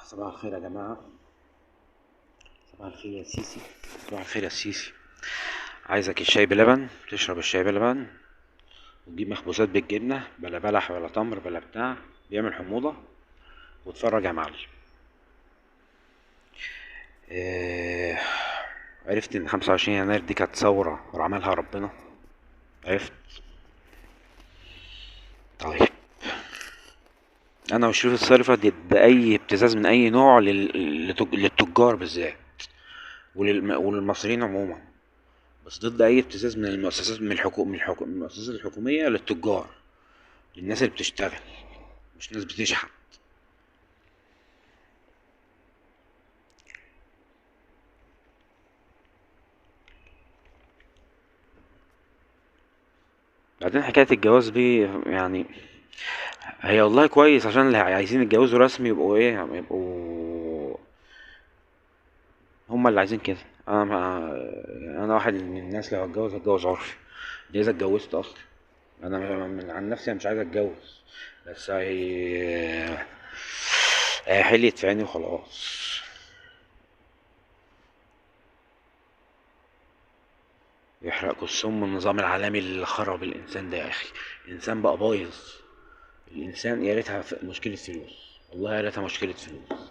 صباح الخير يا جماعة. صباح الخير يا سيسي. صباح الخير يا سيسي. عايزك الشاي بلبن، تشرب الشاي بلبن وتجيب مخبوزات بالجبنة، بلا بلح ولا تمر بلا بتاع، بيعمل حموضة. واتفرج يا معلم. إيه... عرفت ان 25 يناير دي كانت ثورة وعملها ربنا؟ عرفت؟ طيب، انا وشريف الصرفة ضد اي ابتزاز من اي نوع للتجار بالذات، وللمصريين عموما. بس ضد اي ابتزاز من المؤسسات، من المؤسسات الحكومية للتجار، للناس اللي بتشتغل، مش ناس بتشحت. بعدين حكاية الجواز دي يعني هي والله كويس، عشان اللي عايزين يتجوزوا رسمي يبقوا ايه، يبقوا هما اللي عايزين كده. انا ما انا واحد من الناس، لو هتجوز عرفي. دي اذا اتجوزت اصلا. انا من عن نفسي أنا مش عايز اتجوز، بس هي حليت في عيني وخلاص. يحرقكوا السم النظام العالمي اللي خرب الانسان ده يا اخي. الانسان بقى بايظ. الانسان يا ريتها مشكلة فلوس، والله يا ريتها مشكلة فلوس.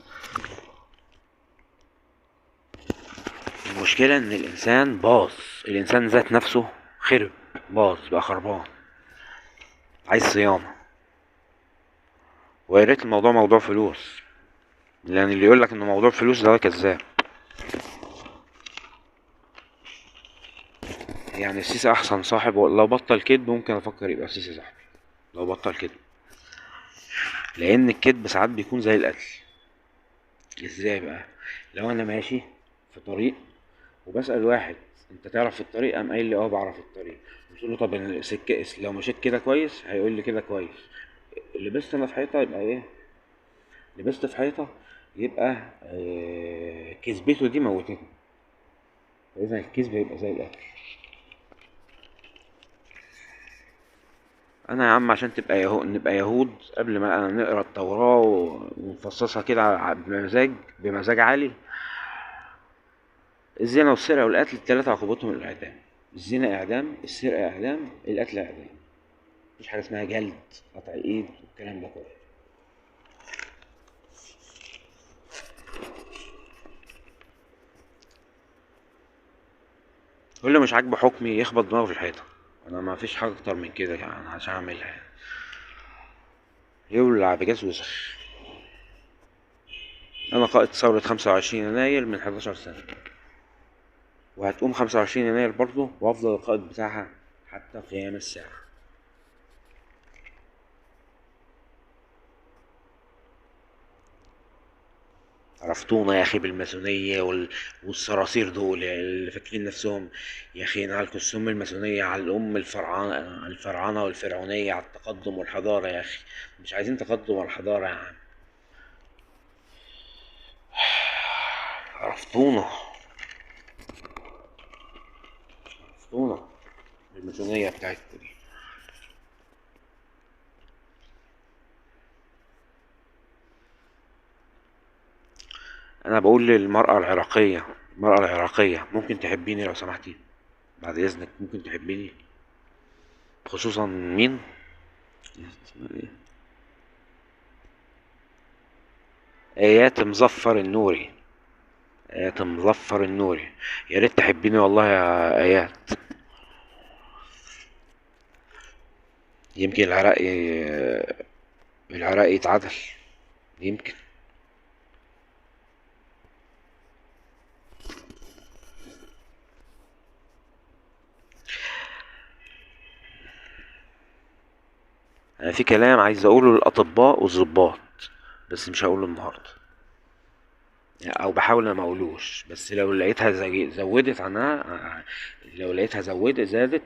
المشكلة ان الانسان باظ. الانسان ذات نفسه خرب، باظ بقى خربان، عايز صيانة. ويا ريت الموضوع موضوع فلوس، لان اللي يقولك انه موضوع فلوس ده كذاب. يعني السيسي احسن صاحب، لو بطل كذب ممكن افكر يبقى السيسي صاحبي. لو بطل كذب، لان الكذب ساعات بيكون زي القتل. ازاي بقى؟ لو انا ماشي في طريق وبسأل واحد انت تعرف الطريق، قام قايل لي اه بعرف الطريق. قلت له طب السكة لو مشيت كده كويس، هيقول لي كده كويس. لبست انا في حيطة يبقى ايه؟ لبست في حيطة يبقى كذبته دي موتتني. فاذا الكذب يبقى زي القتل. انا يا عم عشان تبقى نبقى يهود قبل ما نقرا التوراة ونفصصها كده بمزاج عالي. الزنا والسرقة والقتل التلاتة عقوبتهم الإعدام. الزنا إعدام، السرقة إعدام، القتل إعدام. مفيش حاجة اسمها جلد، قطع إيد والكلام ده كله. واللي مش عاجبه حكمي يخبط دماغه في الحيطة. أنا ما فيش حاجة أكتر من كده يعني عشان أعملها يعني. يولع بجاز وسخ. أنا قائد ثورة 25 يناير من 11 سنة، وهتقوم 25 يناير برضه، وأفضل القائد بتاعها حتى قيام الساعة. عرفتونا يا اخي بالماسونية والصراصير دول اللي فاكرين نفسهم. يا اخي نعلكوا السم الماسونية على الام الفرعنة والفرعونية، على التقدم والحضارة يا اخي. مش عايزين تقدم ولا حضارة يا عم. عرفتونا. عرفتونا بالماسونية بتاعتكم دي. انا بقول للمرأة العراقية، المرأة العراقية ممكن تحبيني لو سمحتي؟ بعد اذنك ممكن تحبيني؟ خصوصا مين؟ اسمها ايه؟ ايات مظفر النوري. ايات مظفر النوري. يا ريت تحبيني والله يا ايات. يمكن العراق يتعدل. يمكن. انا في كلام عايز اقوله للاطباء والظباط، بس مش هقوله النهارده، او بحاول ما اقولوش. بس لو لقيتها زودت عنها، لو لقيتها زادت.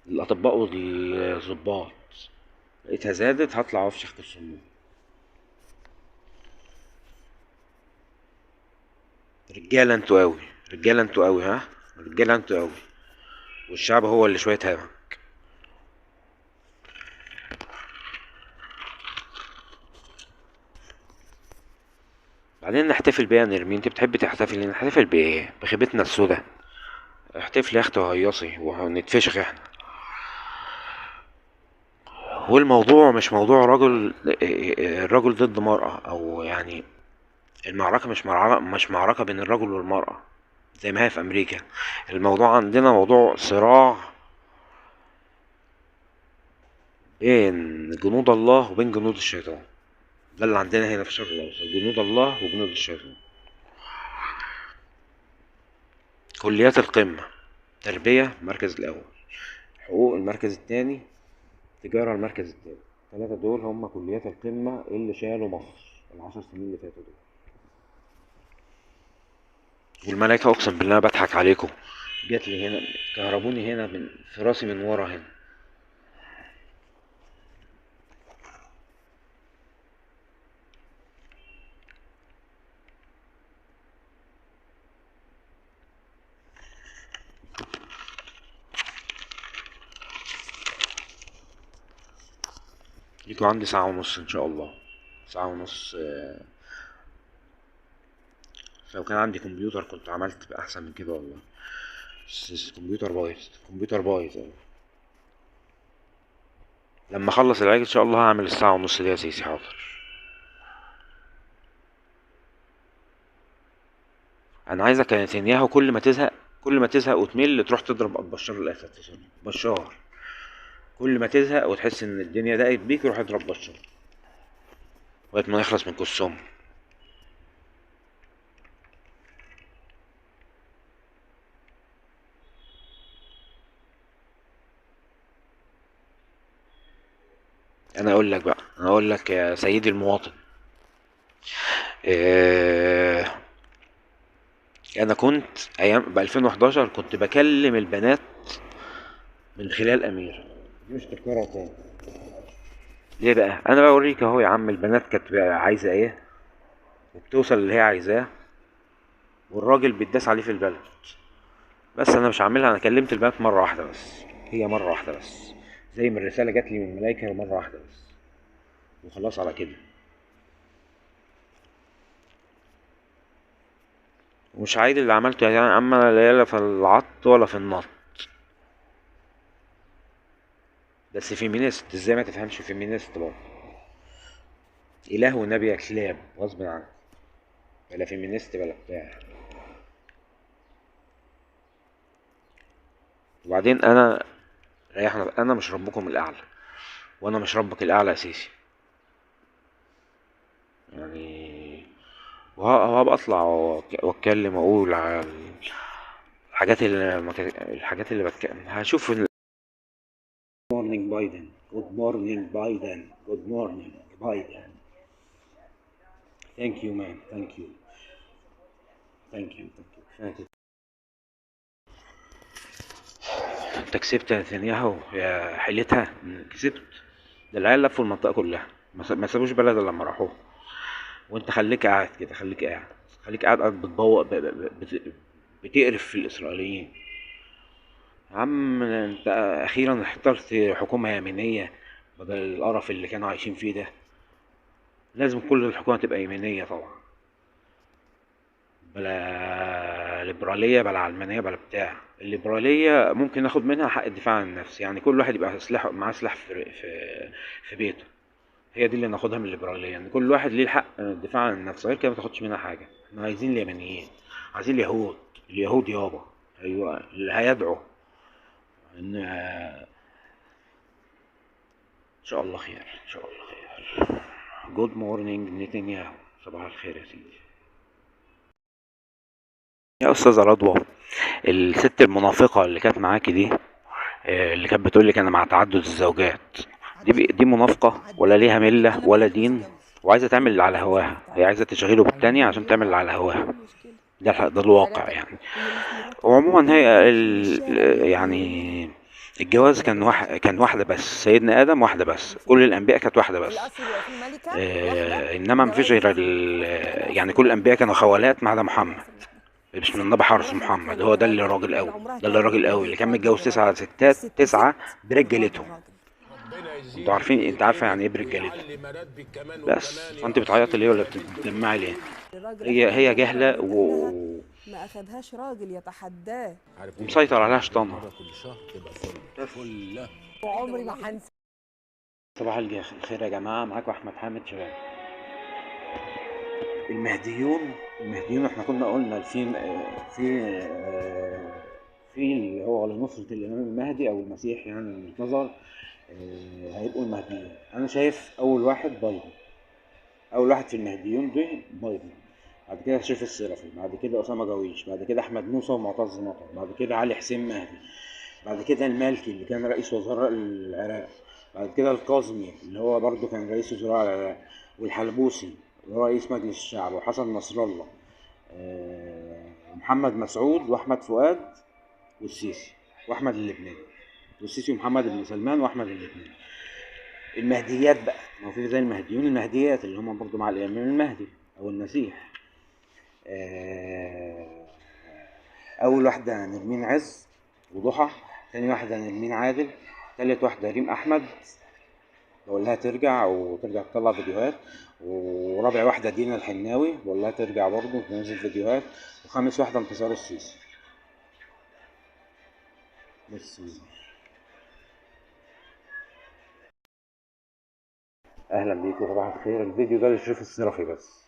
الاطباء والظباط لقيتها زادت، هطلع افشخ السموم. رجاله انتوا قوي. رجاله انتوا قوي، ها. رجاله انتوا قوي. والشعب هو اللي شويه هوا. بعدين نحتفل بيها نرمين. انت بتحبي تحتفلي، نحتفل بايه؟ بخيبتنا السودا؟ احتفلي يا اختي وهيصي ونتفشخ احنا. والموضوع مش موضوع رجل، الرجل ضد مرأة، او يعني المعركة مش معركة بين الرجل والمرأة زي ما هي في امريكا. الموضوع عندنا موضوع صراع بين جنود الله وبين جنود الشيطان. ده اللي عندنا هنا في الشرق الاوسط، جنود الله وجنود الشيطان. كليات القمة: تربية المركز الاول، حقوق المركز الثاني، تجارة المركز الثالث. الثلاثة دول هم كليات القمة اللي شالوا مصر ال10 سنين اللي فاتوا دول. والملايكة أقسم بالله بضحك عليكم، جات لي هنا، كهربوني هنا من في راسي من ورا هنا. ليكوا عندي ساعة ونص إن شاء الله، ساعة ونص. لو كان عندي كمبيوتر كنت عملت بقى أحسن من كده والله، بس الكمبيوتر بايظ، الكمبيوتر بايظ يعني. لما أخلص العلاج إن شاء الله هعمل الساعة ونص دي يا سيسي، حاضر. أنا عايزك يا نتنياهو كل ما تزهق وتمل تروح تضرب بشار الأسد في سوريا. بشار كل ما تزهق وتحس إن الدنيا ضاقت بيك روح اضرب بشار لغاية ما يخلص من كسهم. أنا أقول لك يا سيدي المواطن، آه، انا كنت ايام ب 2011 كنت بكلم البنات من خلال امير. دي مش تتكرر تاني. ليه بقى؟ انا بوريك اهو يا عم، البنات كانت بقى عايزه ايه وبتوصل اللي هي عايزاه، والراجل بيتداس عليه في البلد. بس انا مش هعملها، انا كلمت البنات مره واحده بس، هي مره واحده بس، زي ما الرساله جات لي من الملايكه مره واحده بس، وخلاص على كده. ومش عايد اللي عملته يعني، اما لا في العط ولا في النط. بس فيمينيست ازاي ما تفهمش؟ فيمينيست برضه، اله ونبي يا كلاب غصب عنك، بلا فيمينيست بلا بتاع. وبعدين انا ريحنا بقى، انا مش ربكم الاعلى، وانا مش ربك الاعلى يا سيسي يعني. وهبقى اطلع واتكلم واقول على الحاجات اللي بتكلم هشوف مورنينج بايدن، جود مورنينج بايدن، جود مورنينج بايدن. ثانك يو مان، ثانك يو، ثانك يو، ثانك يو. انت كسبت يا نتنياهو يا حيلتها، كسبت. ده العيال لفوا المنطقه كلها، ما سابوش بلد الا لما راحوها. وانت خليك قاعد كده، خليك قاعد بتبوق بتقرف في الاسرائيليين. يا عم انت اخيرا اخترت حكومة يمينية بدل القرف اللي كانوا عايشين فيه ده. لازم كل الحكومة تبقى يمينية طبعا، بلا ليبرالية بلا علمانية بلا بتاع. الليبرالية ممكن ناخد منها حق الدفاع عن النفس، يعني كل واحد يبقى معاه سلاح في بيته. هي دي اللي ناخدها من الليبرالية، يعني كل واحد ليه الحق الدفاع عن النفس، غير كده ما تاخدش منها حاجة. احنا عايزين اليمنيين، عايزين اليهود يابا. ايوه اللي هيدعو ان شاء الله خير، ان شاء الله خير. جود مورنينج نتنياهو، صباح الخير يا سيدي. يا استاذة رضوى، الست المنافقة اللي كانت معاكي دي، اللي كانت بتقول لك انا مع تعدد الزوجات، دي منافقة ولا ليها ملة ولا دين؟ وعايزة تعمل اللي على هواها، هي عايزة تشغله بالتانية عشان تعمل اللي على هواها. ده الواقع يعني. وعموما هي يعني الجواز كان واحدة بس، سيدنا آدم واحدة بس، كل الأنبياء كانت واحدة بس. إنما مفيش غير يعني كل الأنبياء كانوا خوالات ما عدا محمد. بسم الله بحرف محمد، هو ده اللي راجل قوي، اللي كان متجوز 9 ستات، 9 برجالتهم. انتوا عارفين، انت عارفه يعني ايه برجالتها. بس فانت بتعيطي ليه ولا بتدمعي ليه؟ الراجل هي اخدها مرة جاهله من اهلها، ما اخدهاش راجل يتحداه. ومسيطر عليها شيطانها. بس وعمري ما هنسى. صباح الخير يا جماعه، معاكم احمد حامد شباب. المهديون احنا كنا قلنا في اللي هو لنصرة الإمام المهدي أو المسيح يعني المنتظر. هيبقوا المهديون. أنا شايف أول واحد بايدن. أول واحد في المهديون دي بايدن. بعد كده شريف الصرفي، بعد كده أسامة جويش، بعد كده أحمد موسى ومعتز مطر، بعد كده علي حسين مهدي، بعد كده المالكي اللي كان رئيس وزراء العراق، بعد كده الكاظمي اللي هو برضه كان رئيس وزراء العراق، والحلبوسي اللي هو رئيس مجلس الشعب، وحسن نصر الله، ومحمد مسعود واحمد فؤاد والسيسي واحمد اللبناني. والسيسي ومحمد بن سلمان واحمد اللبناني. المهديات بقى، ما هو في زي المهديون المهديات اللي هم برضه مع الامام المهدي او المسيح. اول واحده نرمين عز وضحى، تاني واحده نرمين عادل، تالت واحده ريم احمد بقول لها ترجع وترجع تطلع فيديوهات، ورابع واحده دينا الحناوي بقول لها ترجع برضه تنزل فيديوهات، وخامس واحده انتصار السيسي. بس اهلا بيكم، صباح الخير. الفيديو ده لشريف الصرفي بس.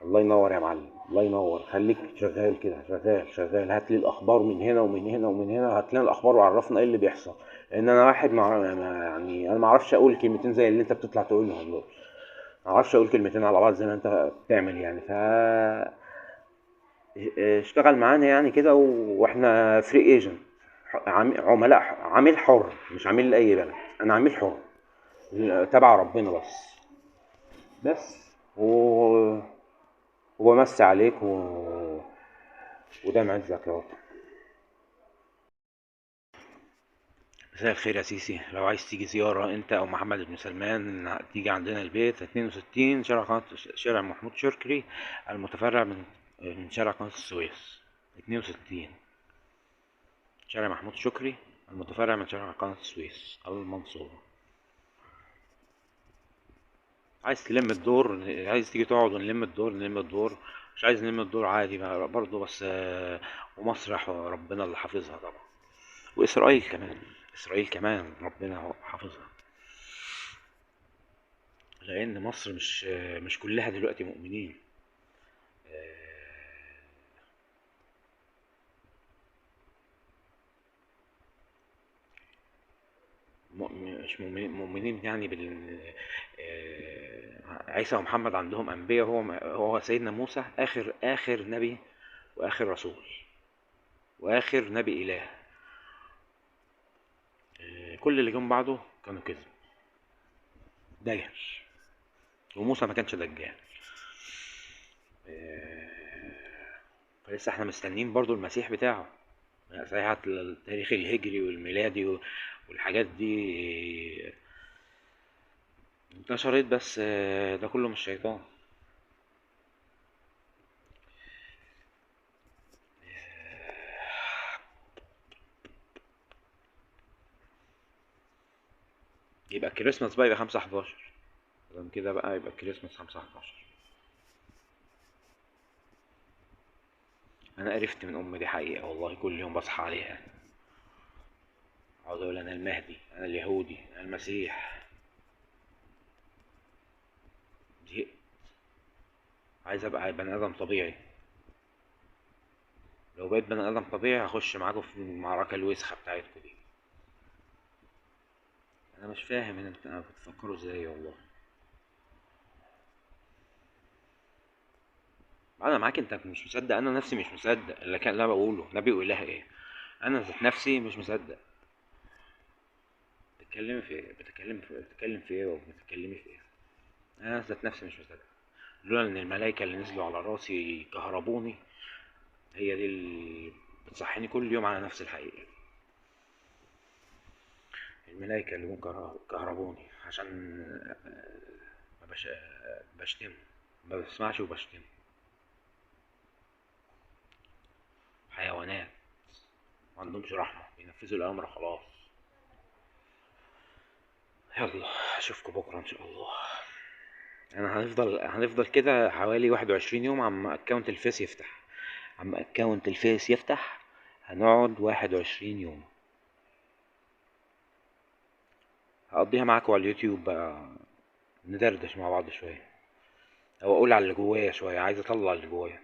الله ينور يا معلم، الله ينور. خليك شغال كده، شغال هات لي الاخبار من هنا ومن هنا ومن هنا، هات لنا الاخبار وعرفنا ايه اللي بيحصل. لان انا واحد يعني انا ما اعرفش اقول كلمتين زي اللي انت بتطلع تقولهم دول. ما اعرفش اقول كلمتين على بعض زي ما انت بتعمل يعني. اشتغل معانا يعني كده واحنا فري ايجنت، عملاء، عميل حر، مش عميل لاي بلد. انا عميل حر تبع ربنا بس وبمسي عليك وده معزك يا رب. مساء الخير يا سيسي. لو عايز تيجي زيارة انت او محمد بن سلمان، تيجي عندنا البيت 62 شارع محمود شكري، المتفرع من شارع قناة السويس. 62 شارع محمود شكري، المتفرع من شارع قناة السويس، المنصورة. عايز تلم الدور، عايز تيجي تقعد ونلم الدور نلم الدور، مش عايز نلم الدور عادي برضه. بس ومصر ربنا اللي حافظها طبعا، وإسرائيل كمان. إسرائيل كمان ربنا حافظها. لأن مصر مش كلها دلوقتي مؤمنين. مش مؤمنين يعني عيسى ومحمد عندهم أنبياء. هو سيدنا موسى آخر نبي وآخر رسول وآخر نبي إله. كل اللي جم بعده كانوا كذب، دجل. وموسى ما كانش دجال. فلسه احنا مستنيين برضو المسيح بتاعه. صحيح التاريخ الهجري والميلادي والحاجات دي انتشرت، بس ده كله مش شيطان. يبقى الكريسماس بقى يبقى 5/11. تمام كده بقى، يبقى الكريسماس 5/11. انا قرفت من امي دي حقيقة والله، كل يوم بصحى عليها اقعد اقول انا المهدي، انا اليهودي، انا المسيح. زهقت، عايز ابقى بني ادم طبيعي. لو بقيت بني ادم طبيعي هخش معاكم في المعركة الوسخة بتاعتكم دي. انا مش فاهم ان انتوا بتفكروا ازاي والله. انا معاك، انت مش مصدق، انا نفسي مش مصدق اللي انا بقوله. نبي واله ايه؟ انا ذات نفسي مش مصدق. بتتكلم في ايه وبتتكلمي في ايه؟ انا ذات نفسي مش مصدق. لولا ان الملائكه اللي نزلوا على راسي كهربوني، هي دي اللي بتصحيني كل يوم على نفس الحقيقه. الملائكه اللي جم كهربوني عشان ما بشتم، ما بسمعش وبشتم. حيوانات ما عندهمش رحمه، بينفذوا الامر خلاص. يلا اشوفكم بكره ان شاء الله. انا هنفضل كده حوالي 21 يوم عما اكونت الفيس يفتح. هنقعد 21 يوم. هقضيها معاكم على اليوتيوب بقى، ندردش مع بعض شويه، او اقول على اللي جوايا شويه، عايز اطلع اللي جوايا.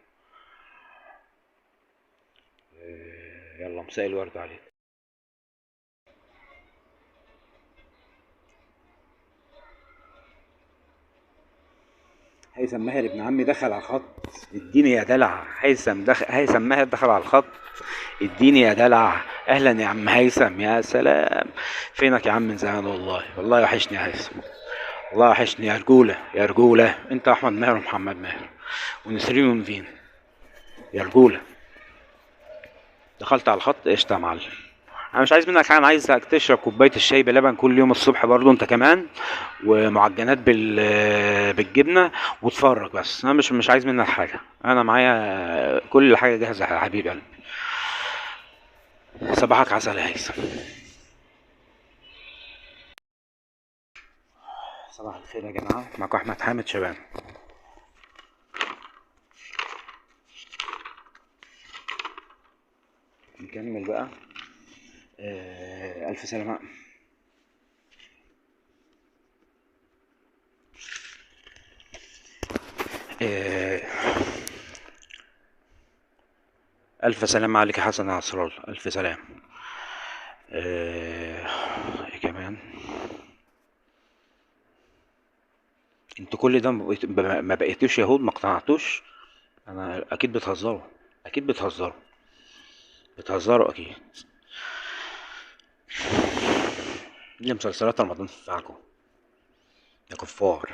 يلا مساء الورد عليك. هيثم ماهر ابن عمي دخل على الخط. اديني يا دلع. هيثم ماهر دخل على الخط. اديني يا دلع. اهلا يا عم هيثم، يا سلام. فينك يا عم من زمان؟ والله وحشني يا هيثم. والله وحشني يا رجولة، يا رجولة. انت احمد ماهر ومحمد ماهر ونسرين ونفين. يا رجولة. دخلت على الخط، قشطة يا معلم. انا مش عايز منك حاجه، انا عايزك تشرب كوبايه الشاي بلبن كل يوم الصبح برضو انت كمان، ومعجنات بالجبنه، واتفرج بس. انا مش عايز منك حاجه، انا معايا كل حاجه جاهزه يا حبيب قلبي. صباحك عسل يا هيثم. صباح الخير يا جماعه، معاكم احمد حامد شبان. نكمل بقى. الف سلامه. آه، الف سلامه عليك يا حسن عصرال، الف سلام. ايه كمان؟ انتوا كل ده ما بقيتوش يهود؟ ما اقتنعتوش؟ انا اكيد بتهزروا. اكيد بتهزروا اكيد. دي مسلسلات رمضان تنفعكم يا كفار.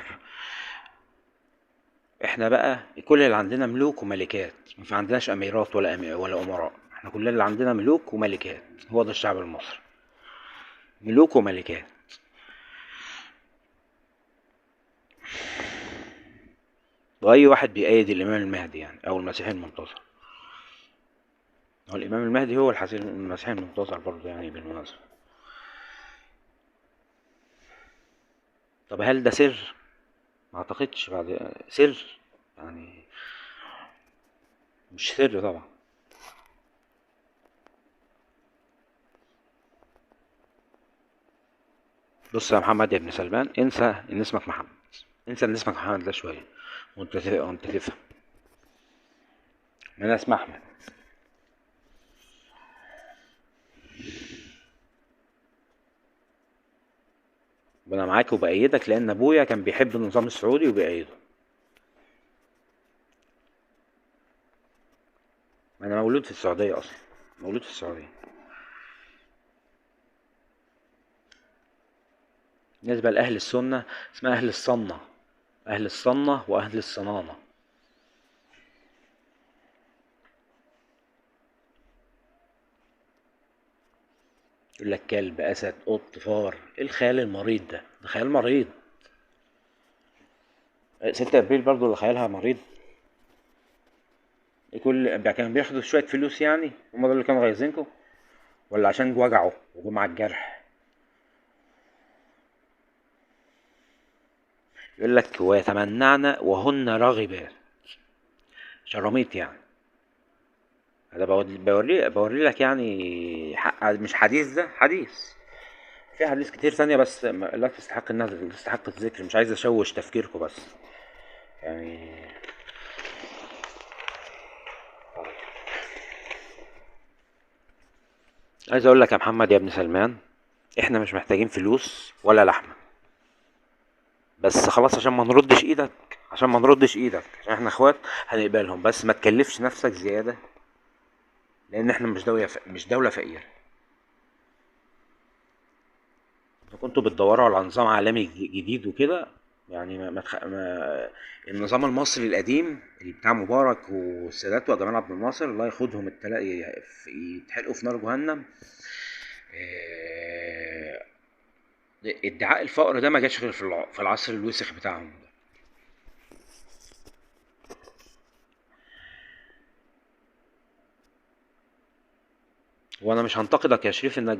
احنا بقى كل اللي عندنا ملوك وملكات، ما في عندناش اميرات ولا امراء. احنا كل اللي عندنا ملوك وملكات. هو ده الشعب المصري، ملوك وملكات. واي واحد بيأيد الامام المهدي يعني، او المسيح المنتظر. هو الامام المهدي هو المسيح المنتظر برضه يعني بالمناسبة. طب هل ده سر؟ ما اعتقدش بعد سر يعني. مش سر طبعا. بص يا محمد يا ابن سلمان، انسى ان اسمك محمد. انسى ان اسمك محمد ده شويه، وانت تفهم. انا اسمي احمد. وانا معاك وبأيدك لان ابويا كان بيحب النظام السعودي وبيأيده. انا مولود في السعوديه اصلا، مولود في السعوديه. بالنسبه لاهل السنه اسمها اهل الصنه. اهل الصنه واهل الصنانه. يقول لك كلب، اسد، قط، فار. ايه الخيال المريض ده؟ ده خيال مريض. 6 ابريل برضو اللي خيالها مريض. كانوا بياخدوا شويه فلوس يعني، هم دول اللي كانوا غايزينكم، ولا عشان وجعوا وجم على الجرح؟ يقول لك ويتمنعن وهن راغبات. شراميط يعني. انا بوري لك يعني مش حديث، ده حديث. في حديث كتير ثانية بس لا تستحق انها تستحق الذكر. مش عايز اشوش تفكيركم بس يعني. عايز اقول لك يا محمد يا ابن سلمان، احنا مش محتاجين فلوس ولا لحمة، بس خلاص عشان ما نردش ايدك. عشان احنا اخوات هنقبلهم، بس ما تكلفش نفسك زيادة، لان احنا مش دولة فقيرة. لو كنتوا بتدوروا على نظام عالمي جديد وكده يعني، النظام المصري القديم اللي بتاع مبارك والسادات وجمال عبد الناصر، الله ياخدهم يتحرقوا في نار جهنم. آه، ادعاء الفقر ده ما جاش غير في العصر الوسخ بتاعهم ده. وانا مش هنتقدك يا شريف انك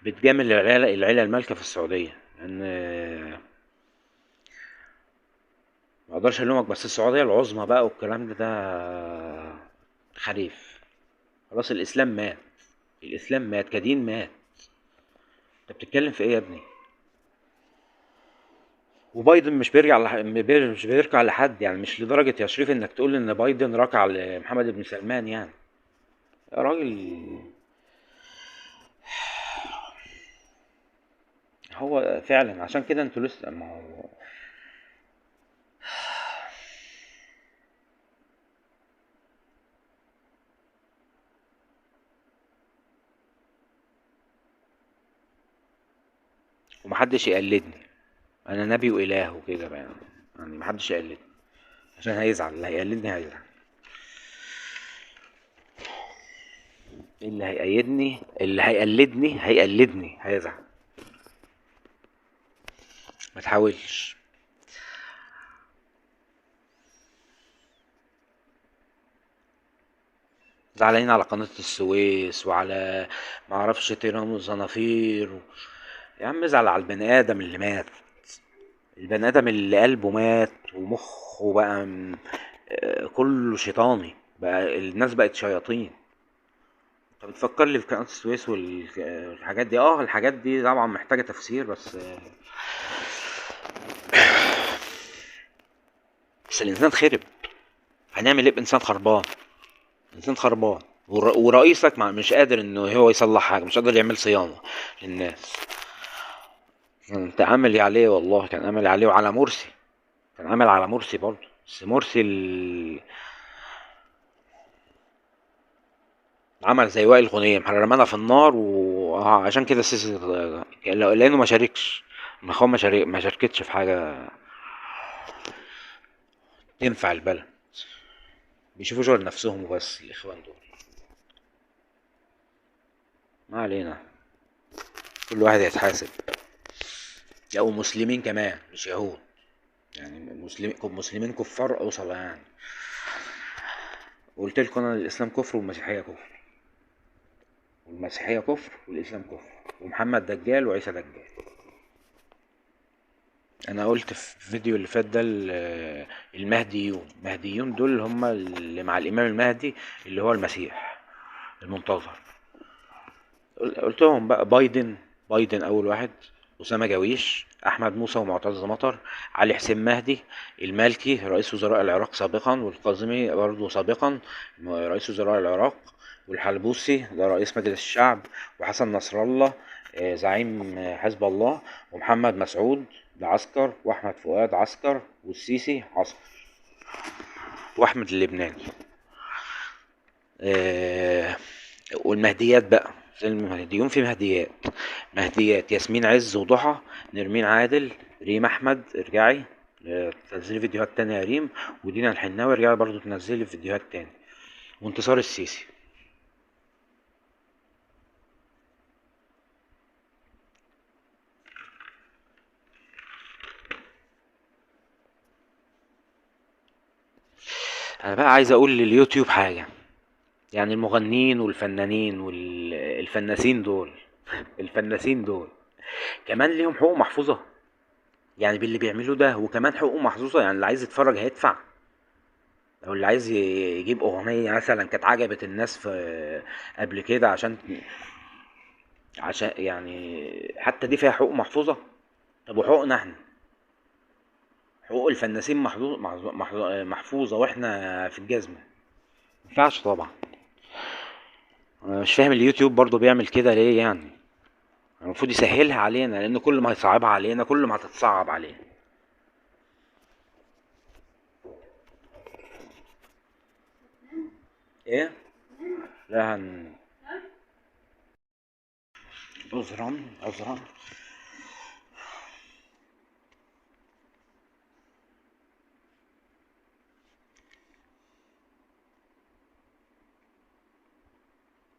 بتجامل العيلة المالكة في السعودية، لأن ما اقدرش الومك، بس السعودية العظمى بقى والكلام ده خريف. خلاص الإسلام مات، الإسلام مات كدين مات. أنت بتتكلم في إيه يا ابني؟ وبايدن مش بيركع لحد، يعني مش لدرجة يا شريف إنك تقول إن بايدن ركع لمحمد بن سلمان يعني. يا راجل، هو فعلا عشان كده انتوا لسه، ما هو ومحدش يقلدني، انا نبي واله وكده بقى، يعني محدش يقلدني عشان هيزعل، اللي هيقلدني هيزعل. اللي هيقلدني هيزعل. ما تحاولش. زعلانين على قناة السويس وعلى معرفش تيران وزنافير يا عم ازعل على البني ادم اللي مات، البني ادم اللي قلبه مات ومخه بقى كله شيطاني بقى، الناس بقت شياطين. انت بتفكر لي في قناة السويس والحاجات دي، الحاجات دي طبعا محتاجة تفسير، بس الانسان خرب. هنعمل ايه بانسان خربان؟ انسان خربان ورئيسك مش قادر انه هو يصلح حاجة، مش قادر يعمل صيانة للناس. كان املي عليه والله، كان املي عليه وعلى مرسي، كان امل على مرسي برضه، بس مرسي عمل زي وائل غنيم، رمانا في النار، وعشان كده السيسي لانه ما شاركش، ما هو ما شاركتش في حاجة تنفع البلد، بيشوفوا شغل نفسهم وبس الاخوان دول. ما علينا، كل واحد يتحاسب. لا ومسلمين كمان مش يهود، يعني مسلمين كفار اوصل يعني. قلت لكم انا الاسلام كفر والمسيحيه كفر، والمسيحيه كفر والاسلام كفر، ومحمد دجال وعيسى دجال. انا قلت في الفيديو اللي فات ده المهديون دول هم اللي مع الامام المهدي اللي هو المسيح المنتظر. قلت لهم بقى بايدن اول واحد، اسامه جويش، احمد موسى ومعتز مطر، علي حسين مهدي، المالكي رئيس وزراء العراق سابقا، والقاظمي برضه سابقا رئيس وزراء العراق، والحلبوسي ده رئيس مجلس الشعب، وحسن نصر الله زعيم حزب الله، ومحمد مسعود ده عسكر، واحمد فؤاد عسكر، والسيسي عسكر، واحمد اللبناني. آه، والمهديات بقى زي المهديون، في مهديات ياسمين عز وضحى، نرمين عادل، ريم احمد ارجعي تنزلي فيديوهات تانية يا ريم، ودينا الحناوي ارجعي برضو تنزلي فيديوهات تاني، وانتصار السيسي. انا بقى عايز اقول لليوتيوب حاجة، يعني المغنيين والفنانين والفناسين دول الفناسين دول كمان ليهم حقوق محفوظة، يعني باللي بيعملوه ده، وكمان حقوق محفوظة، يعني اللي عايز يتفرج هيدفع، او اللي عايز يجيب اغنية مثلا كانت عجبت الناس في قبل كده، عشان يعني حتى دي فيها حقوق محفوظة. طب وحقوقنا احنا، حقوق الفنانين محفوظة واحنا في الجزمة؟ مينفعش طبعا. انا مش فاهم اليوتيوب برضو بيعمل كده ليه يعني، المفروض يسهلها علينا، لان كل ما هيصعبها علينا كل ما هتتصعب علينا. ايه؟ لا عذرا.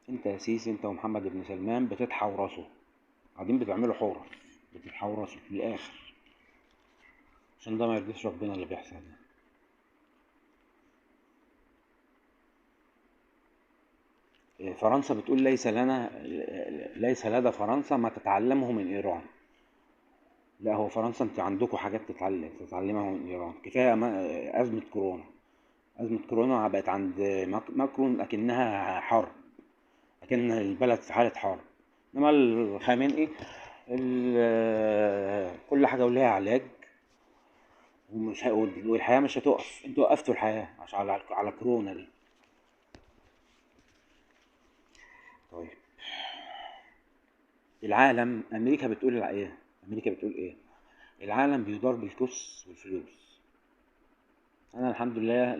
انت يا سيسي، انت ومحمد بن سلمان بتتحورسوا، قاعدين بتعملوا حورة، بتتحورسوا في الاخر، عشان ده ما يرضيش ربنا اللي بيحصل ده. فرنسا بتقول ليس لدى فرنسا ما تتعلمه من ايران. لا، هو فرنسا انت عندكم حاجات تتعلمها من ايران. كفايه ازمه كورونا. ازمه كورونا بقت عند ماكرون اكنها حرب، اكن البلد في حاله حرب. انما الخامنئي كل حاجه وليها علاج، والحياه مش هتقف. انتوا وقفتوا الحياه عشان على كورونا دي. طيب، العالم، امريكا بتقول ايه؟ العالم بيدار بالكس والفلوس. انا الحمد لله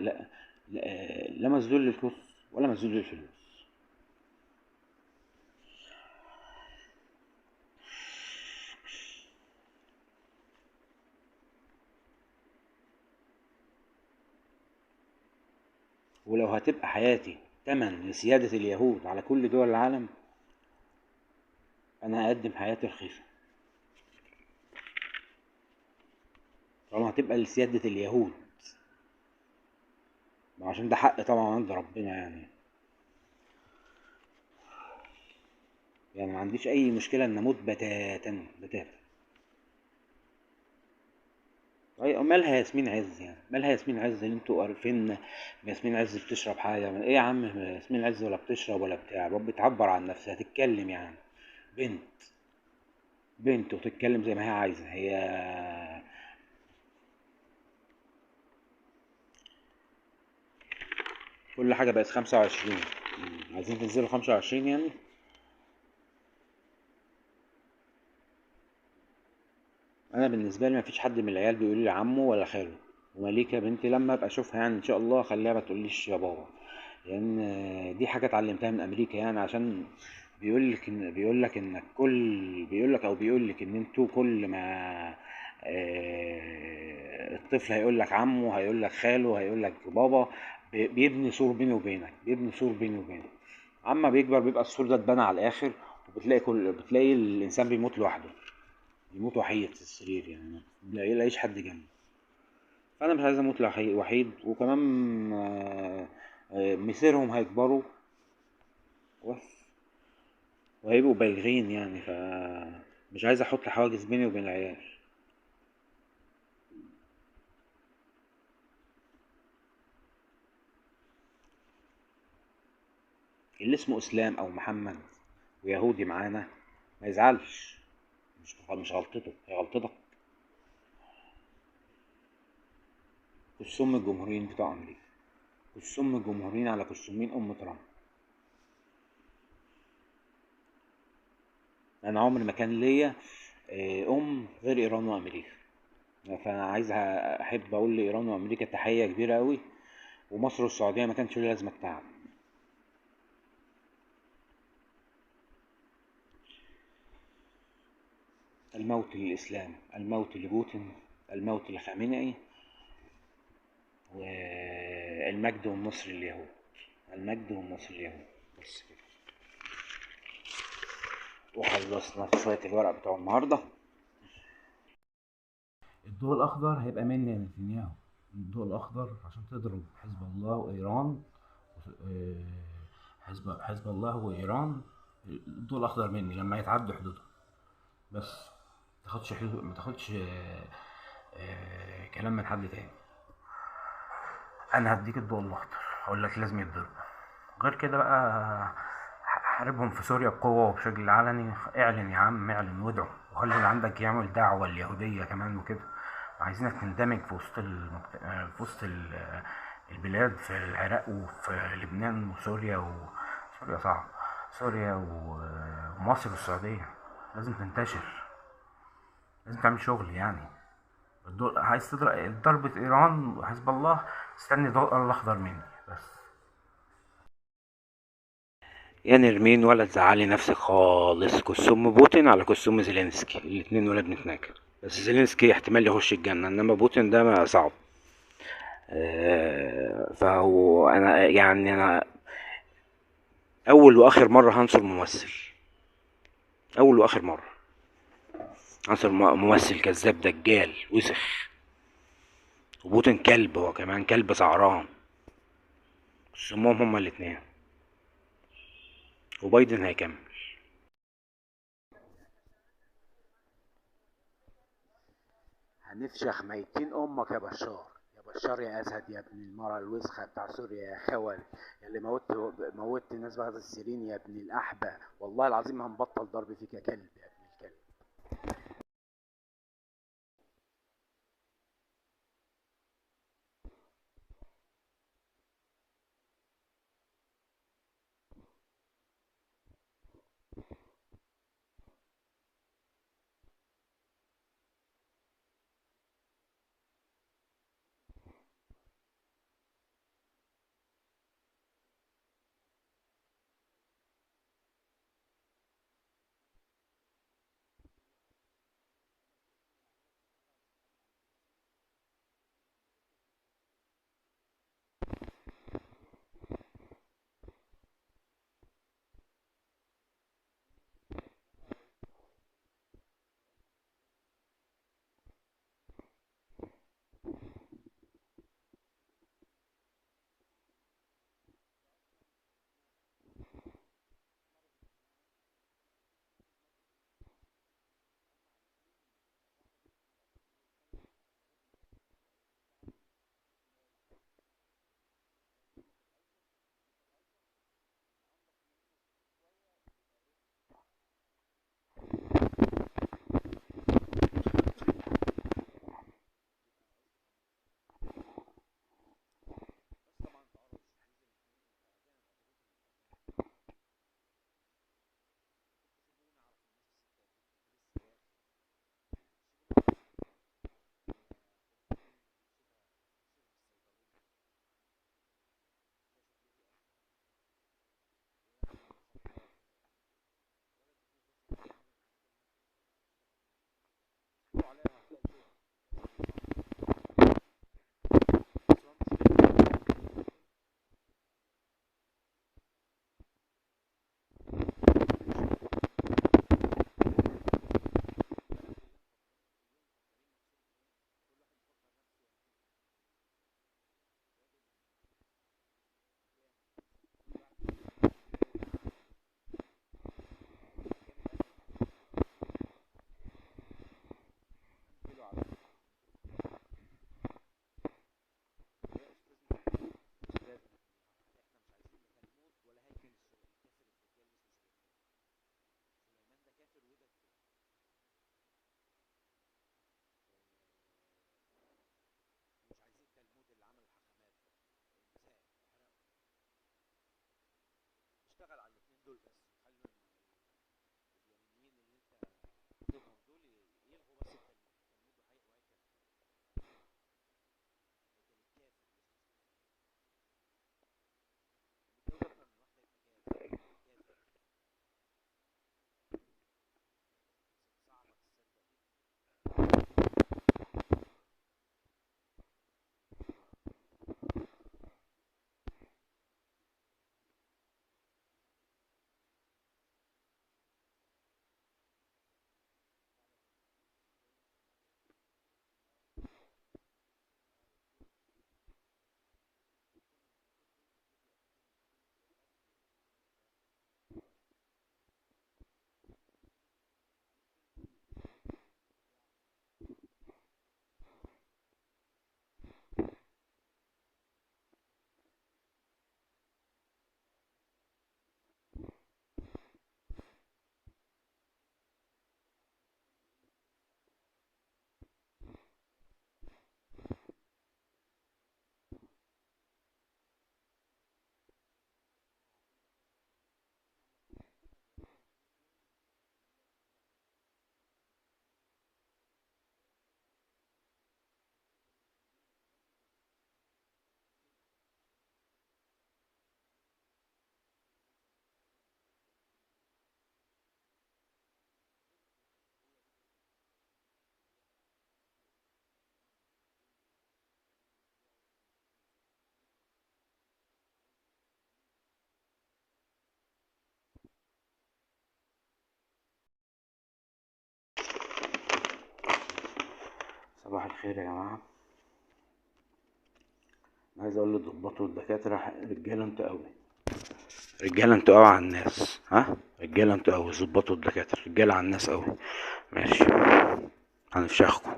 لا مسجون للكس ولا مسجون للفلوس. ولو هتبقى حياتي تمن لسيادة اليهود على كل دول العالم، انا هقدم حياتي رخيصة. طالما هتبقى لسيادة اليهود، ما عشان ده حق طبعا عند ربنا يعني ما عنديش اي مشكلة ان اموت بتاتا بتاتا. طيب مالها ياسمين عز؟ يعني مالها ياسمين عز اللي انتوا عارفين ياسمين عز بتشرب حاجة؟ ايه يا عم ياسمين عز ولا بتشرب ولا بتاع، بتعبر عن نفسها، تتكلم يعني. بنت بنت وتتكلم زي ما هي عايزة هي. كل حاجة بقت 25. عايزين تنزلوا 25 يعني. انا بالنسبة لي مفيش حد من العيال بيقول لي عمو ولا خاله. ومليكة بنتي لما ابقى اشوفها يعني ان شاء الله اخليها ما تقوليش يا بابا، لان دي حاجة اتعلمتها من امريكا. يعني عشان بيقول لك ان انتوا كل ما الطفل هيقول لك عمه، هيقول لك خاله، هيقول لك بابا، بيبني سور بيني وبينك. اما بيكبر بيبقى السور ده اتبنى على الاخر، بتلاقي الانسان بيموت لوحده، بيموت وحيد في السرير، يعني ما يلاقيش حد جنبه. فانا مش عايز اموت وحيد. وكمان مصيرهم هيكبروا بس، وهيبقوا بالغين يعني. مش عايز احط حواجز بيني وبين العيال. اللي اسمه اسلام او محمد ويهودي معانا ما يزعلش. مش غلطته، هي غلطتك. كسوم الجمهوريين بتوع امريكا، كسوم الجمهوريين على كسومين ام ترامب. انا عمري ما كان ليا غير ايران وامريكا. فانا احب اقول لايران وامريكا تحيه كبيره قوي. ومصر والسعوديه ما كانش ليه لازمه التعب. الموت للاسلام، الموت لبوتين، الموت لخامنئي، والمجد والنصر لليهود. المجد والنصر لليهود. بس كده. وخلصنا في شويه الورق بتوع النهارده. الضوء الأخضر هيبقى مني يا نتنياهو. الضوء الأخضر عشان تضرب حزب الله وإيران. آه، حزب الله وإيران. الضوء الأخضر مني لما يتعدوا حدودهم. بس ما تاخدش كلام من حد تاني. أنا هديك الضوء الأخضر، هقول لك لازم يتضربوا. غير كده بقى حاربهم في سوريا بقوة وبشكل علني. اعلن يا عم، اعلن وادعو، وخلي اللي عندك يعمل دعوة اليهودية كمان وكده. عايزينك تندمج في وسط البلاد، في العراق وفي لبنان وسوريا سوريا صعب. سوريا ومصر والسعودية. لازم تنتشر، لازم تعمل شغل يعني. عايز تضرب ضربة إيران وحزب الله، استني ضوء الأخضر مني بس. يا نرمين ولا تزعلي نفسك خالص. كسوم بوتين على كسوم زيلينسكي، الاتنين ولا بنتناكر. بس زيلينسكي احتمال يخش الجنة، انما بوتين ده ما صعب. فهو انا اول واخر مرة هنصر ممثل. اول واخر مرة هنصر ممثل كذاب دجال وسخ. وبوتين كلب، هو كمان كلب سعران. كسومهم هما الاتنين. وبايدن هيكمل. هنفشخ ميتين امك يا بشار، يا بشار يا اسد يا ابن المرة الوسخة بتاع سوريا يا خول، يا اللي موتت الناس بعد السيرين يا ابن الاحبة، والله العظيم هنبطل ضرب فيك يا كلب يا ابن الكلب. اشتغل على الاثنين دول بس، وخلوا اليمينيين اللي انت بتضربهم دول يلغوا بس التلمود وهيكل الكافر اللي اسمه متجوز اكتر من واحده يبقى كافر. صعبه تصدق دي. صباح الخير يا جماعه. انا عايز اقول للضباط والدكاتره رجاله انتوا قوي. رجاله انتوا قوي على الناس، ها رجاله انتوا قوي، ظبطوا الدكاتره، رجاله على الناس قوي. ماشي، هنفشخكم.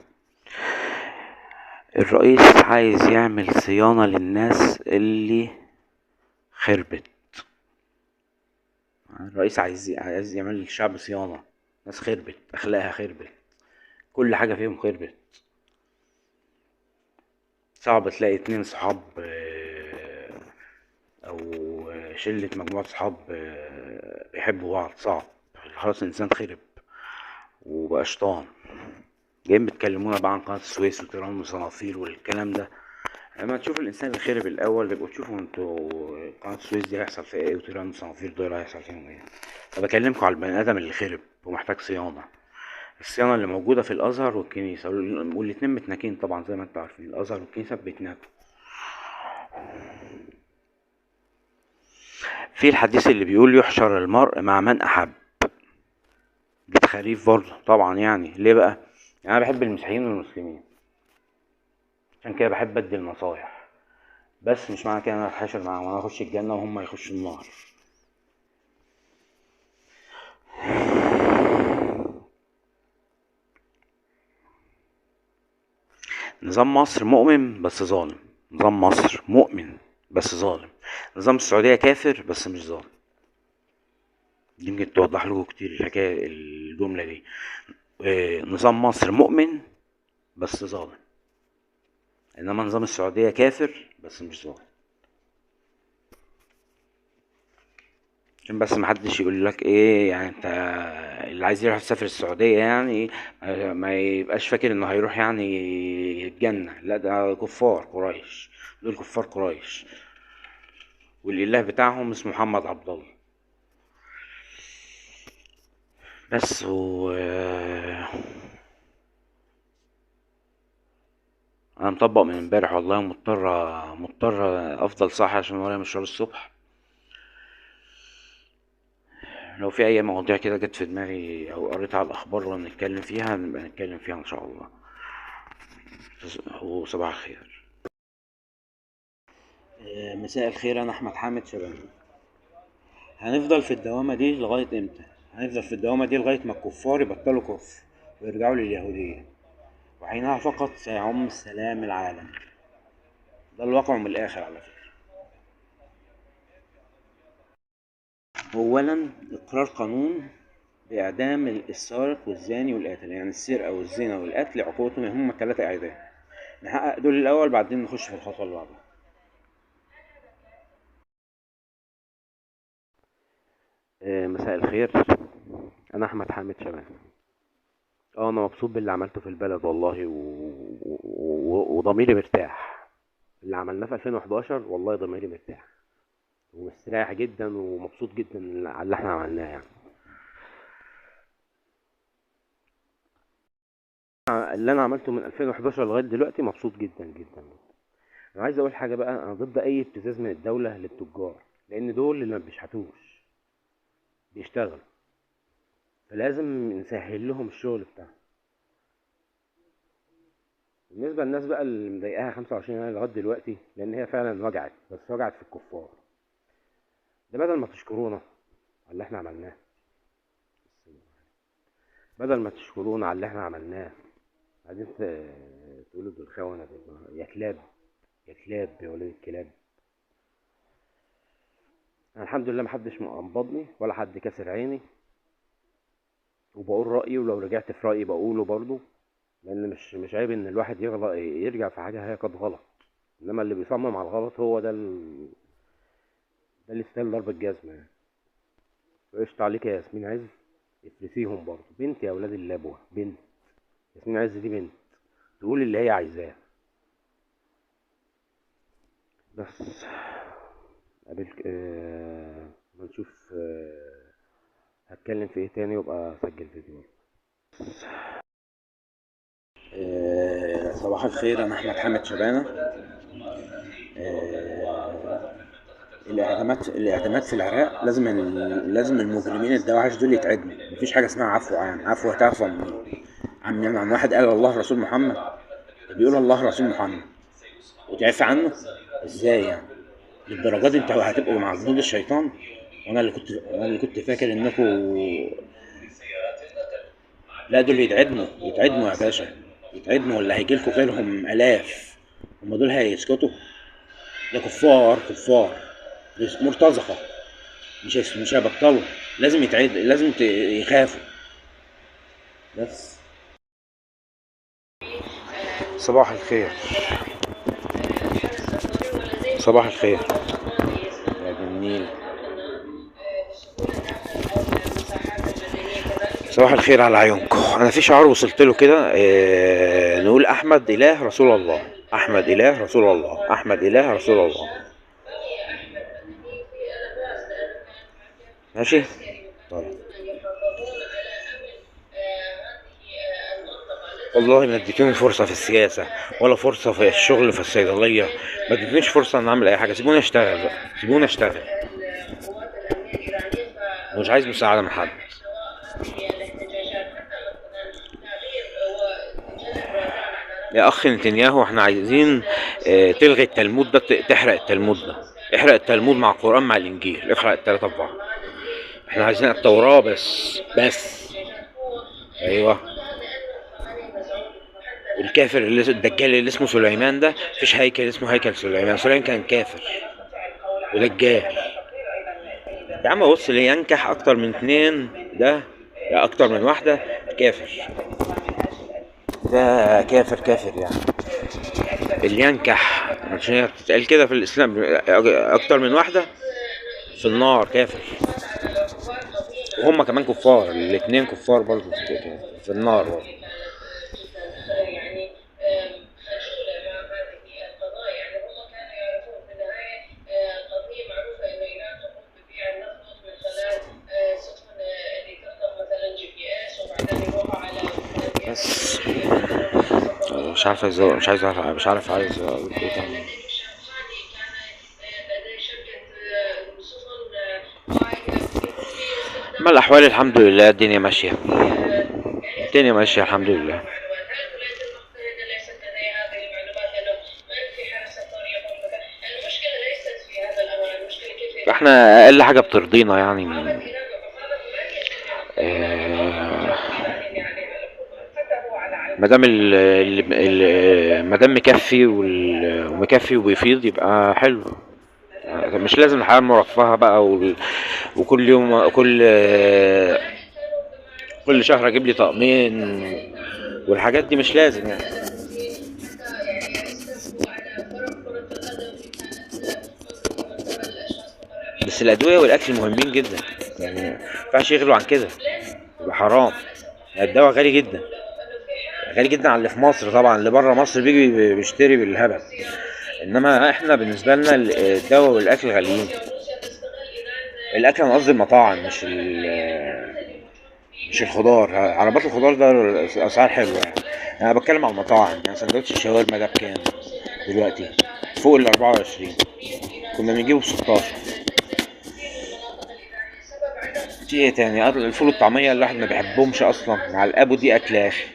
الرئيس عايز يعمل صيانة للناس اللي خربت. الرئيس عايز يعمل للشعب صيانة. ناس خربت، أخلاقها خربت، كل حاجة فيهم خربت. صعب تلاقي اتنين صحاب أو شلة مجموعة صحاب بيحبوا بعض، صعب. خلاص الإنسان خرب وبقى شيطان. جايين بتكلمونا بقى عن قناة السويس وتيران وصنافير والكلام ده. لما تشوف الانسان اللي خرب الاول يبقوا تشوفوا انتوا قناة السويس دي هيحصل فيها ايه، وتيران وصنافير دول هيحصل فيهم ايه. فبكلمكم على البني ادم اللي خرب ومحتاج صيانة. الصيانة اللي موجودة في الازهر والكنيسة، والاتنين متناكين طبعا زي ما انتوا عارفين، الازهر والكنيسة بيتناكوا. في الحديث اللي بيقول يحشر المرء مع من احب. دي تخاريف برضه طبعا. يعني ليه بقى؟ يعني انا بحب المسيحيين والمسلمين، عشان كده بحب ادي النصايح، بس مش معنى كده انا هتحاشر معاهم وانا اخش الجنة وهم يخشوا النار. نظام مصر مؤمن بس ظالم. نظام مصر مؤمن بس ظالم. نظام السعودية كافر بس مش ظالم. دي يمكن توضح لكم كتير الحكاية الجملة دي. نظام مصر مؤمن بس ظالم، انما نظام السعودية كافر بس مش ظالم. عشان بس محدش يقول لك ايه يعني انت اللي عايز يروح يسافر السعودية يعني ما يبقاش فاكر انه هيروح يعني الجنة. لا، ده كفار قريش، دول كفار قريش، والاله بتاعهم اسمه محمد عبد الله. بس انا مطبق من امبارح والله، مضطر افضل صاحي عشان ورايا مشوار الصبح. لو في اي مواضيع كده جت في دماغي او قريتها على الاخبار ولا نتكلم فيها نبقى نتكلم فيها ان شاء الله. وصباح الخير. مساء الخير، انا احمد حامد شباني. هنفضل في الدوامة دي لغاية امتى؟ هنفضل في الدوامة دي لغاية ما الكفار يبطلوا كفر ويرجعوا لليهودية، وحينها فقط سيعم السلام العالم. ده الواقع من الاخر على فكرة. اولا، اقرار قانون باعدام السارق والزاني والقاتل. يعني السرقة والزنا والقتل عقوبتهم هم 3 اعدام. نحقق دول الاول بعدين نخش في الخطوة اللي بعدها. مساء الخير، انا احمد حامد شبان. انا مبسوط باللي عملته في البلد والله وضميري مرتاح. اللي عملناه في 2011 والله ضميري مرتاح ومستريح جدا ومبسوط جدا على اللي احنا عملناه يعني. اللي انا عملته من 2011 لغايه دلوقتي مبسوط جدا جدا. انا عايز اقول حاجه بقى، انا ضد اي ابتزاز من الدوله للتجار، لان دول اللي ما بيشحتوش بيشتغلوا، فلازم نسهل لهم الشغل بتاعهم. بالنسبه للناس بقى اللي مضايقاها 25 يناير لغايه دلوقتي، لان هي فعلا وجعت، بس وجعت في الكفار. ده بدل ما تشكرونا على اللي احنا عملناه، بدل ما تشكرونا على اللي احنا عملناه، عايزين تقولوا دول خونة، يا كلاب، يا كلاب، يا ولاد الكلاب. انا الحمد لله محدش مقبضني ولا حد كسر عيني، وبقول رأيي، ولو رجعت في رأيي بقوله برضو، لان مش عيب ان الواحد يغلط يرجع في حاجة هي كانت غلط. انما اللي بيصمم على الغلط هو ده ده اللي يستاهل ضرب الجزمة يعني. وقشط عليك يا ياسمين عز، افرسيهم برضو، بنت يا ولاد اللبوة، بنت. ياسمين عز دي بنت، تقول اللي هي عايزاه. بس قابلك ما نشوف هتكلم في ايه تاني وابقى اسجل فيديو. صباح الخير، انا احمد حامد شبانه. الاعدامات في العراق لازم المجرمين الدواعش دول يتعدموا. مفيش حاجه اسمها عفو عام. عفو هتعفو عن واحد قال الله رسول محمد؟ بيقول الله رسول محمد وتعفى عنه ازاي يعني؟ للدرجات دي انت هتبقوا مع جنود الشيطان؟ انا اللي كنت فاكر انكم. لا، دول يتعدموا يا باشا، يتعدموا ولا هيجيلكوا غيرهم الاف. هما دول هيسكتوا؟ ده كفار مرتزقة. مش هيبطلوا. لازم لازم يخافوا. بس. صباح الخير. صباح الخير يا جميل. صباح الخير على عيونكم. انا في شعار وصلت له كده، نقول احمد اله رسول الله، احمد اله رسول الله، احمد اله رسول الله. ماشي. طيب. والله ما اديتوني فرصة في السياسة ولا فرصة في الشغل في الصيدلية. ما اديتونيش فرصة ان اعمل اي حاجة. سيبوني اشتغل بقى، سيبوني اشتغل. مش عايز مساعدة من حد. يا اخ نتنياهو، احنا عايزين تلغي التلمود ده، تحرق التلمود ده. احرق التلمود مع القرآن مع الانجيل، احرق التلاتة في بعض. احنا عايزين التوراة بس. ايوه. والكافر الدجال اللي اسمه سليمان ده، مفيش هيكل اسمه هيكل سليمان. سليمان كان كافر ودجال. يا عم بص، اللي ينكح اكتر من اتنين ده، يا اكتر من واحدة، كافر. ده كافر يعني. اللي ينكح، عشان هي بتتقال كده في الاسلام، اكتر من واحدة في النار، كافر. وهم كمان كفار، الاتنين كفار برضه في النار برضه. بس مش عارف اقول ايه تاني. ما الاحوال الحمد لله، الدنيا ماشيه. الدنيا ماشيه الحمد لله. احنا اقل حاجه بترضينا يعني من مادام مادام مكفي ومكفي وبيفيض يبقى حلو. مش لازم الحياه المرفهه بقى وكل يوم كل شهر اجيب لي طقمين والحاجات دي مش لازم يعني. بس الادويه والاكل مهمين جدا يعني، ما ينفعش يغلوا عن كده، يبقى حرام. الدواء غالي جدا، غالي جدا على اللي في مصر. طبعا اللي بره مصر بيجي بيشتري بالهبل، انما احنا بالنسبه لنا الدواء والاكل غاليين. الاكل انا قصدي المطاعم، مش الخضار. عربات الخضار ده الاسعار حلوه يعني. انا بتكلم على المطاعم. يعني سندوتش الشاورما ده بكام دلوقتي؟ فوق ال 24. كنا بنجيبه ب 16. في ايه تاني؟ الفول والطعميه اللي الواحد ما بيحبهمش اصلا مع الابو دي اكل يا اخي.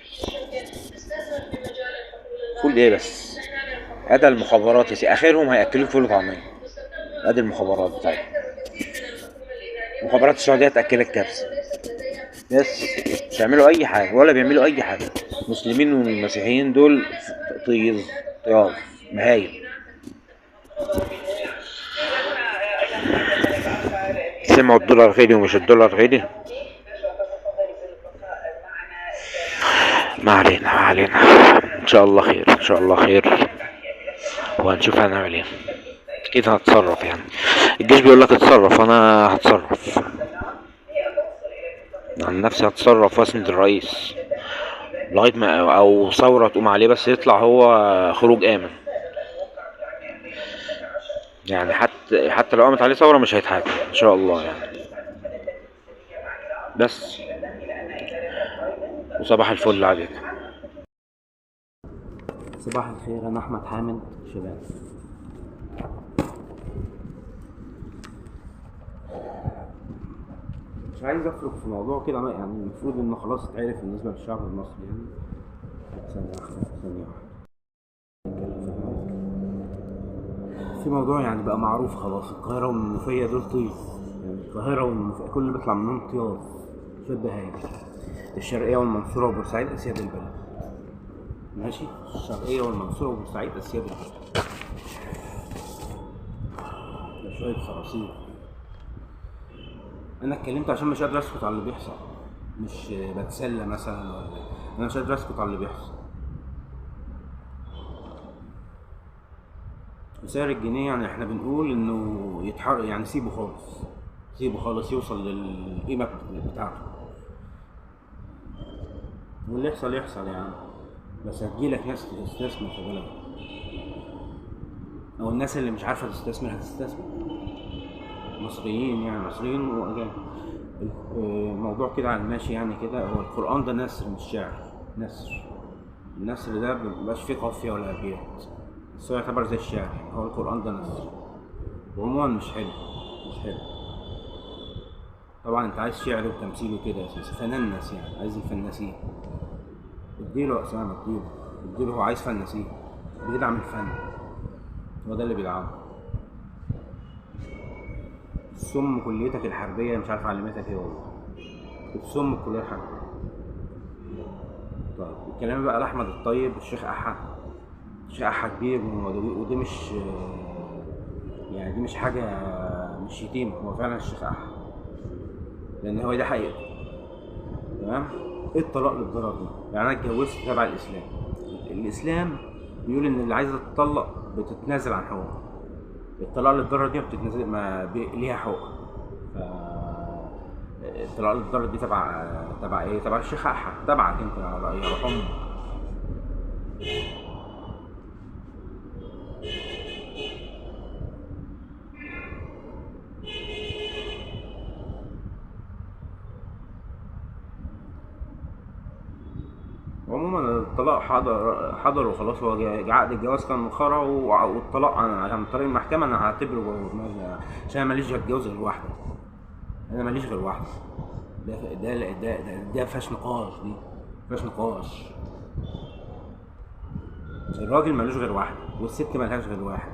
فول ايه بس؟ ادي المخابرات يا سي، اخرهم هياكلوك فول وطعميه. ادي المخابرات بتاعتهم. مخابرات السعوديه تاكلك كبسه بس. مش هيعملوا اي حاجه ولا بيعملوا اي حاجه. المسلمين والمسيحيين دول طياز مهايم. سمعوا الدولار غالي ومش الدولار غالي. ما علينا. ان شاء الله خير، ان شاء الله خير. وهنشوف هنعمل ايه. اكيد هنتصرف يعني. الجيش بيقول لك اتصرف، انا هتصرف عن نفسي. هتصرف واسند الرئيس لغايه ما او ثوره تقوم عليه، بس يطلع هو خروج امن يعني. حتى لو قامت عليه ثوره مش هيتحاكم ان شاء الله يعني. بس. وصباح الفل عليكم. صباح الخير، أنا أحمد حامد شباب. مش عايز أفرق في موضوع كده يعني، المفروض إنه خلاص اتعرف بالنسبة للشعب المصري يعني. ثانية واحدة. في موضوع يعني بقى معروف خلاص، القاهرة والمنوفية دول طيف يعني. القاهرة كل اللي بيطلع منهم طياف شوية بهايم. الشرقية والمنصورة وبورسعيد أسياد البلد. ماشي، الشرقية والمنصورة وبورسعيد أسياد البلد. ده شوية صراصير. أنا اتكلمت عشان مش قادر أسكت على اللي بيحصل، مش بتسلى مثلا ولا أنا مش قادر أسكت على اللي بيحصل. وسعر الجنيه يعني احنا بنقول انه يتحرك، يعني سيبه خالص، سيبه خالص يوصل للقيمة بتاعته، واللي يحصل يحصل يعني. بس هتجيلك ناس تستثمر في بلدك، او الناس اللي مش عارفة تستثمر هتستثمر، مصريين يعني، مصريين واجانب. الموضوع كده على الماشي يعني كده. هو القرآن ده نثر مش شعر، نثر. النثر ده مبيبقاش فيه قافية ولا أبيات، بس هو يعتبر زي الشعر. هو القرآن ده نثر، وعموما مش حلو، مش حلو. طبعا انت عايز شعر وتمثيل وكده، اساسا فنانس يعني، عايز الفناسين. اديله اسامه، اديله، هو عايز فناسين بيدعم الفن، هو ده اللي بيدعمه. السم كليتك الحربيه مش عارف علمتك ايه والله، السم الكليه الحربيه. طيب الكلام بقى لاحمد الطيب الشيخ احا. الشيخ احا كبير، ودي مش يعني دي مش حاجه، مش شتيمه، هو فعلا الشيخ احا، لان هو ده حقيقة. تمام. ايه الطلاق للضرر دي؟ يعني انا اتجوزت تبع الاسلام. الاسلام بيقول ان اللي عايزه تطلق بتتنازل عن حقوقها. الطلاق للضرر دي بتتنازل، ما ليها حقوق. الطلاق للضرر دي تبع ايه؟ تبع الشيخ احا، تبعك انت على رايي، يرحمه. عموما الطلاق حضر وخلاص. هو عقد الجواز كان خرا، والطلاق عن طريق المحكمة انا هعتبره، عشان انا ماليش اتجوز غير واحدة. انا ماليش غير واحدة. ده فيهاش نقاش، دي فيهاش نقاش. الراجل مالوش غير واحدة، والست مالهاش غير واحد.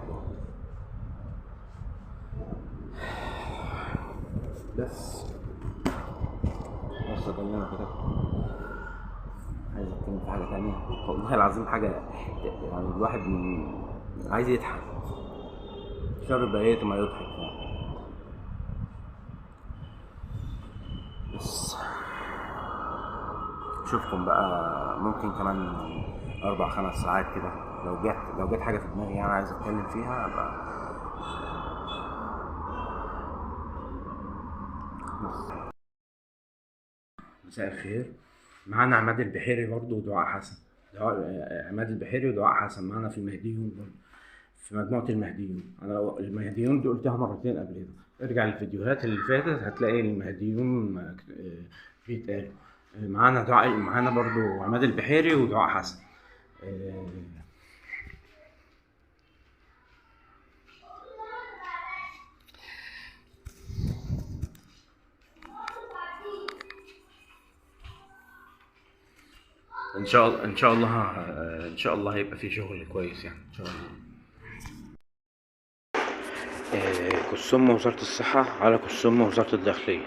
بس ده اللي انا كتبته. عايز اتكلم في حاجة تانية، والله العظيم حاجة يعني الواحد عايز يضحك. شر بقية ما يضحك. بس اشوفكم بقى ممكن كمان 4-5 ساعات كده، لو جت حاجة في دماغي يعني عايز اتكلم فيها ابقى. مساء الخير. معانا عماد البحيري برضه ودعاء حسن. عماد البحيري ودعاء حسن معانا في المهديون برضه، في مجموعة المهديون. أنا المهديون دي قلتها مرتين قبل كده، ارجع للفيديوهات اللي فاتت هتلاقي المهديون بيتقالوا. معانا برضو عماد البحيري ودعاء حسن. ان شاء الله هيبقى في شغل كويس يعني ان شاء الله. كسوم وزارة الصحة على كسوم وزارة الداخلية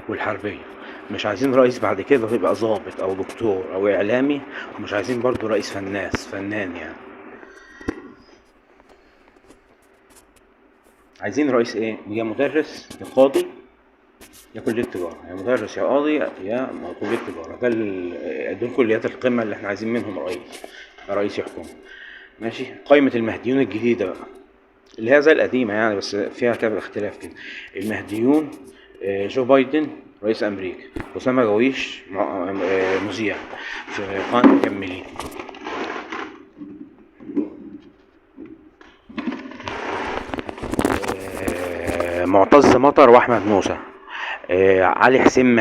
والحربية. مش عايزين رئيس بعد كده يبقى ضابط او دكتور او اعلامي، ومش عايزين برضو رئيس فنان يعني. عايزين رئيس ايه؟ يا مدرس يا قاضي يا كلية تجارة، يا مدرس يا قاضي يا كلية تجارة. دول كليات القمة اللي احنا عايزين منهم رئيس يحكم. ماشي. قائمة المهديون الجديدة بقى اللي هي زي القديمة يعني، بس فيها كذا اختلاف كده. المهديون جو بايدن رئيس امريكا، اسامة جويش مذيع في قناة مكملين. معتز مطر واحمد موسى. علي حسين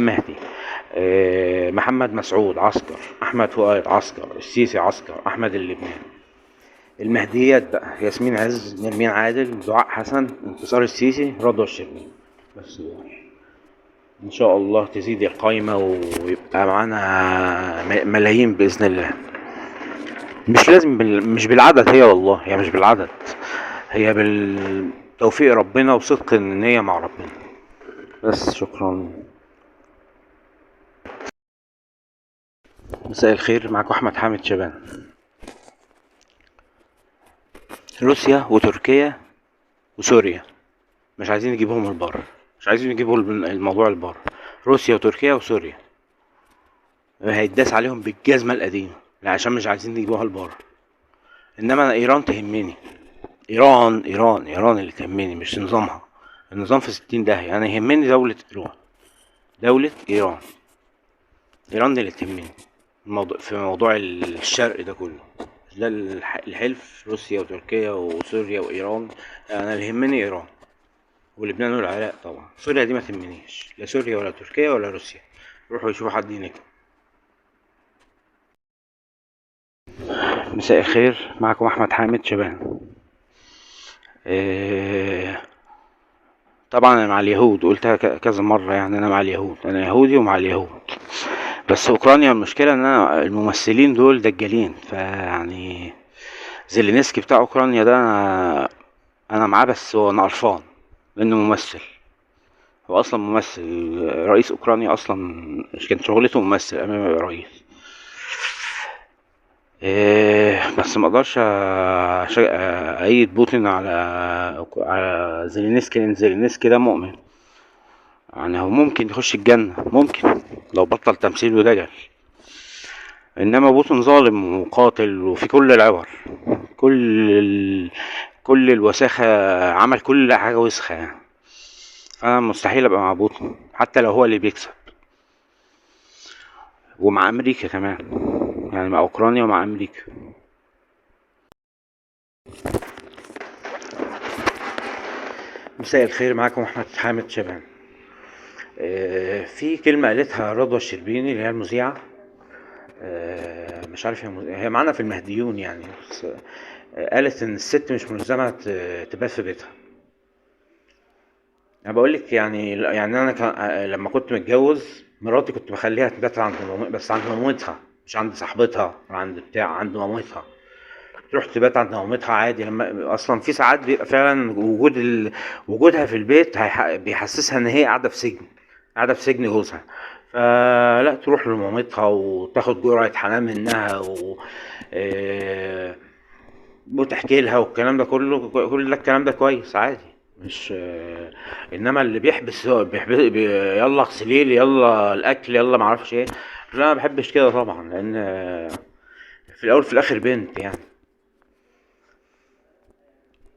مهدي. محمد مسعود عسكر، احمد فؤاد عسكر، السيسي عسكر، احمد اللبناني. المهديات بقى ياسمين عز، نرمين عادل، دعاء حسن، انتصار السيسي، رضوى الشربيني. بس ان شاء الله تزيد القايمة ويبقى معانا ملايين باذن الله. مش لازم مش بالعدد هي، والله هي مش بالعدد، هي توفيق ربنا وصدق النية مع ربنا. بس شكرا. مساء الخير، معكم احمد حامد شبان. روسيا وتركيا وسوريا مش عايزين يجيبوهم البر، مش عايزين يجيبوا الموضوع البر. روسيا وتركيا وسوريا هيتداس عليهم بالجزمة القديمة عشان مش عايزين يجيبوها البر. انما انا ايران تهمني، ايران اللي تهمني، مش نظامها. النظام في 60 داهية. انا يهمني دولة ايران، دولة ايران اللي تهمني. في موضوع الشرق ده كله، ده الحلف روسيا وتركيا وسوريا وايران. انا اللي يهمني ايران ولبنان والعراق. طبعا سوريا دي ما تهمنيش، لا سوريا ولا تركيا ولا روسيا. روحوا يشوفوا حد هناك. مساء الخير، معكم احمد حامد شبان. طبعا انا مع اليهود، قلتها كذا مره. يعني انا مع اليهود، انا يهودي ومع اليهود. بس اوكرانيا المشكله ان انا الممثلين دول دجالين. فيعني زيلينسكي بتاع اوكرانيا ده انا معاه، بس هو انا قرفان لانه ممثل. هو اصلا ممثل. رئيس اوكرانيا اصلا مش كانت شغلته ممثل امام الرئيس. بس ما اقدرش ايد بوتين على زيلينسكي، لان زيلينسكي ده مؤمن. يعني هو ممكن يخش الجنة، ممكن لو بطل تمثيل ودجل. انما بوتين ظالم وقاتل وفي كل العبر، كل الوساخة. عمل كل حاجة وسخة يعني. انا مستحيل ابقى مع بوتين حتى لو هو اللي بيكسب. ومع امريكا كمان، يعني مع اوكرانيا ومع امريكا. مساء الخير، معاكم احمد حامد شبان. في كلمة قالتها رضوى الشربيني اللي هي المذيعة. مش عارف هي معانا في المهديون يعني. بس قالت ان الست مش ملزمة تبات في بيتها. انا بقول لك يعني انا لما كنت متجوز مراتي كنت بخليها تبات بس عند مامتها، مش عند صاحبتها عند مامتها. تروح تبات عند مامتها عادي. لما اصلا في ساعات بيبقى فعلا وجودها في البيت بيحسسها ان هي قاعده في سجن جوزها. فلا، تروح لمامتها وتاخد جرعه حنان منها وتحكي لها والكلام ده كله. كل ده الكلام ده كويس عادي. مش انما اللي يلا اغسليلي، يلا الاكل، يلا معرفش ايه. لا، ما بحبش كده طبعا، لان في الاول في الاخر بنت يعني.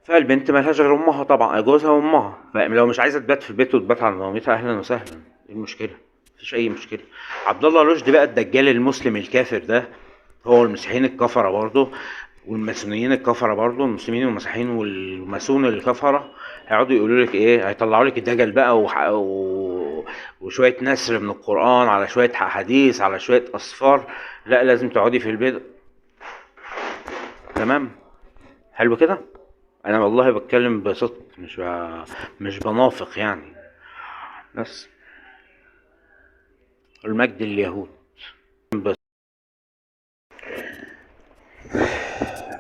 فالبنت ملهاش غير امها طبعا، جوزها وامها. فلو مش عايزه تبات في البيت وتبات عند مامتها، اهلا وسهلا. ايه المشكله؟ مفيش اي مشكله. عبد الله رشدي بقى الدجال المسلم الكافر ده، هو المسيحيين الكفره برضه والماسونيين الكفره برضه. المسلمين والمسيحيين والماسون الكفره هيقعدوا يقولوا لك ايه، هيطلعوا لك الدجل بقى وشويه نسر من القران على شويه حديث على شويه اصفار. لا، لازم تقعدي في البيت. تمام، حلو كده. انا والله بتكلم بصدق، مش بنافق يعني. بس المجد لليهود. بس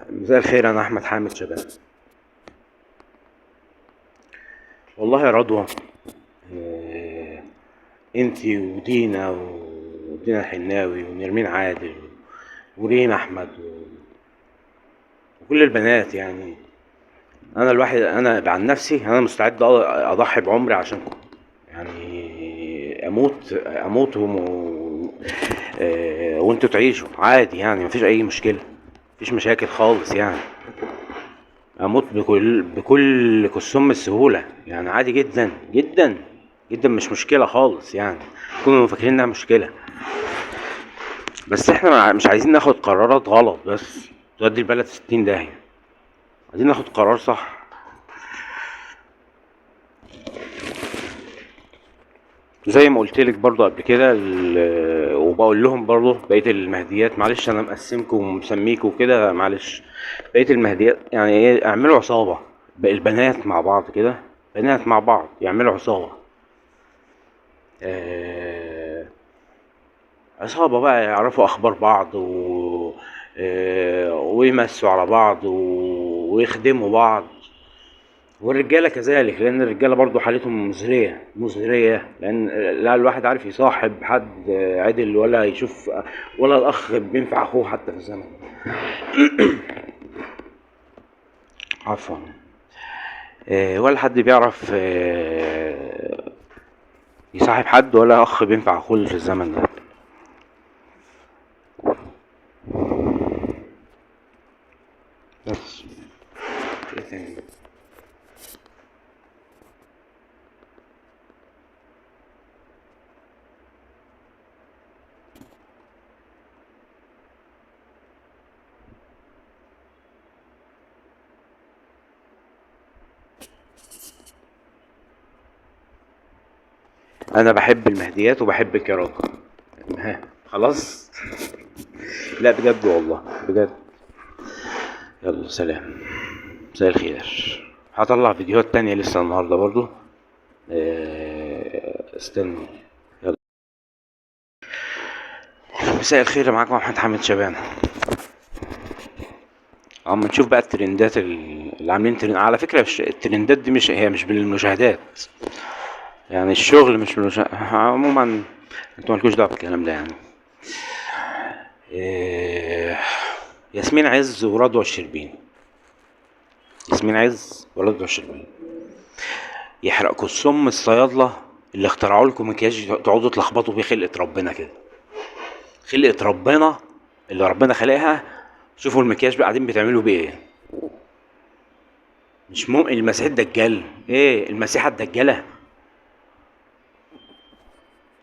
مساء الخير، انا احمد حامد شباب. والله يا رضوى، انتي ودينا الحناوي ونرمين عادل وريم احمد وكل البنات يعني. انا عن نفسي انا مستعد اضحي بعمري عشانكم. يعني اموت وانتوا تعيشوا عادي يعني. مفيش اي مشكله، مفيش مشاكل خالص يعني. اموت بكل كسوم السهوله يعني. عادي جدا جدا جدا، مش مشكله خالص يعني. كونوا فاكرين انها مشكله. بس احنا مش عايزين ناخد قرارات غلط بس تودي البلد 60 داهيه. عايزين ناخد قرار صح. زي ما قلت لك برضو قبل كده، وبقول لهم برضو بقيه المهديات، معلش انا مقسمكم ومسميكم كده، معلش. بقيه المهديات يعني ايه، اعملوا عصابه. البنات مع بعض كده، بنات مع بعض يعملوا عصابه. عصابه بقى، يعرفوا اخبار بعض ويمسوا على بعض ويخدموا بعض. والرجاله كذلك، لان الرجاله برضو حالتهم مزريه، لان لا الواحد عارف يصاحب حد عدل، ولا يشوف، ولا الاخ بينفع اخوه حتى في الزمن. عفوا. ولا حد بيعرف يصاحب حد، ولا اخ بينفع اخوه في الزمن ده. بس ايه تاني؟ انا بحب المهديات وبحب الكراكه. ها خلاص. لا بجد والله بجد. يلا سلام، مساء الخير. هطلع فيديوهات تانية لسه النهارده برضو. استنوا. يلا مساء الخير، معاكم محمد حامد شبانة. اما نشوف بقى الترندات اللي عاملين ترند. على فكرة الترندات دي مش بالمشاهدات، يعني الشغل مش بالمشاهدات عموما. انتوا مالكوش دعوة بالكلام ده يعني. ياسمين عز ورضوى الشربيني. ياسمين عز ورضوى الشربيني يحرقكوا السم الصيادلة اللي اخترعوا لكم مكياج تقعدوا تلخبطوا بيه خلقة ربنا كده. خلقة ربنا اللي ربنا خلقها. شوفوا المكياج بقى قاعدين بتعملوا بيه ايه. مش ممكن المسيح الدجال، ايه المسيحة الدجالة،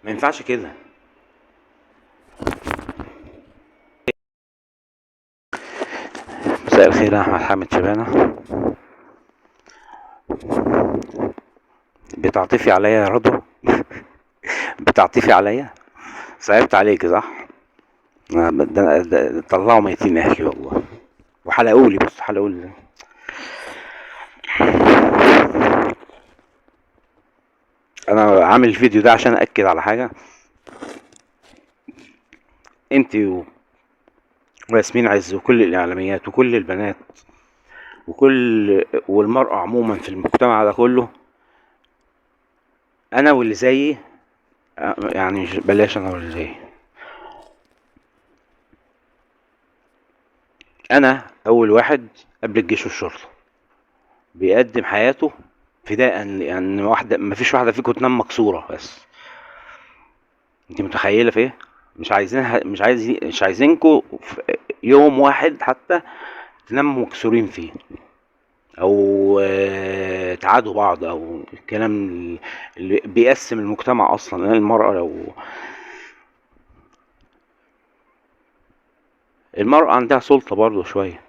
ما ينفعش كده. مساء الخير يا احمد حامد شبانة. بتعطفي عليا يا رضوى؟ بتعطفي عليا؟ صعبت عليك صح؟ طلعوا ميتين اهلي والله. وحلقولي، بص حلقولي. انا عامل الفيديو ده عشان اكد على حاجة. انت وياسمين عز وكل الاعلاميات وكل البنات والمرأة عموما في المجتمع ده كله، انا واللي زيي، يعني مش بلاش انا واللي زيي، انا اول واحد قبل الجيش والشرطة بيقدم حياته فداء، يعني واحدة مفيش واحدة فيكم تنام مكسورة. بس انت متخيلة في ايه؟ مش عايزينكم في يوم واحد حتى تناموا مكسورين فيه، او تعادوا بعض، او الكلام اللي بيقسم المجتمع اصلا. لان المرأة لو المرأة عندها سلطة برضو شوية.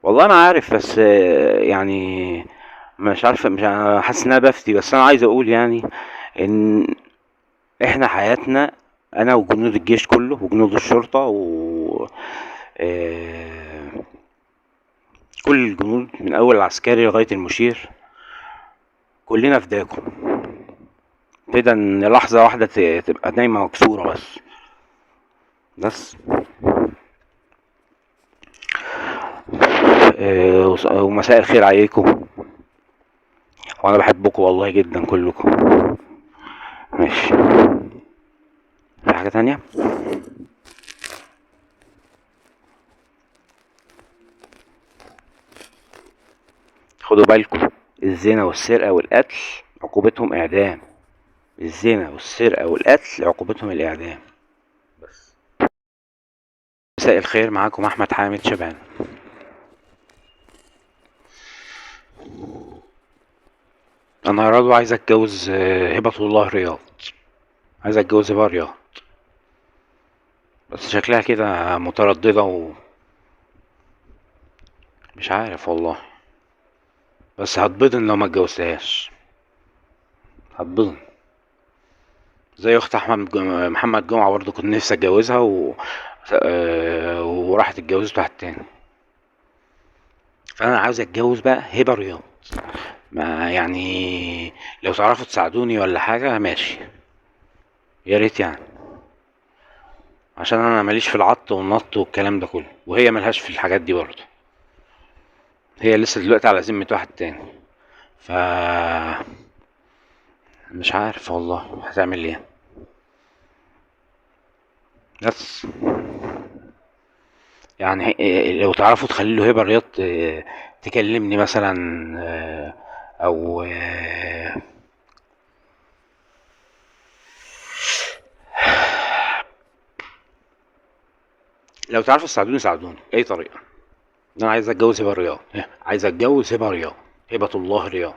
والله انا عارف، بس يعني مش عارف، مش حاسس ان انا بفتي، بس انا عايز اقول يعني ان احنا حياتنا، انا وجنود الجيش كله وجنود الشرطة آه، كل الجنود من اول العسكري لغاية المشير، كلنا فداكم كده، ان لحظة واحدة تبقى نايمة مكسورة. بس ومساء الخير عليكم، وانا بحبكم والله جدا كلكم. ماشي، في حاجة تانية؟ خدوا بالكم، الزنا والسرقة والقتل عقوبتهم اعدام. الزنا والسرقة والقتل عقوبتهم الاعدام. بس مساء الخير، معاكم احمد حامد شبان. انا يا رضوى عايز اتجوز هبة الله رياض. عايز اتجوز هبة رياض، بس شكلها كده مترددة ومش عارف والله. بس هتبضن لو ما اتجوزتهاش، هتبضن زي اخت محمد جمعة برضه. كنت نفسي اتجوزها وراحت اتجوزت واحد تاني. فانا عاوز اتجوز بقى هبة رياض. ما يعني لو تعرفوا تساعدوني ولا حاجة ماشي، يا ريت يعني، عشان انا ماليش في العط والنط والكلام ده كله، وهي ملهاش في الحاجات دي برضه. هي لسه دلوقتي على ذمة واحد تاني. ف مش عارف والله هتعمل ايه. بس يعني لو تعرفوا تخلي له هبة رياض تكلمني مثلا، او لو تعرفوا تساعدوني ساعدوني اي طريقة. انا عايز اتجوز هبة رياض، عايز اتجوز هبة رياض، هبة الله رياض.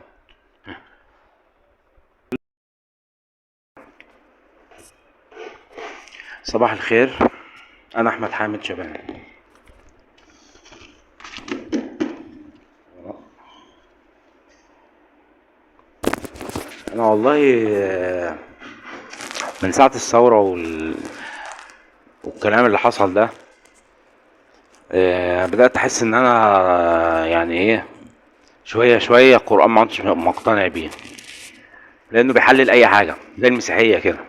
صباح الخير، انا احمد حامد شبان. انا والله من ساعة الثورة والكلام اللي حصل ده، بدأت احس ان انا يعني ايه، شوية شوية القرآن ما عدتش مقتنع بيه، لانه بيحلل اي حاجة زي المسيحية كده،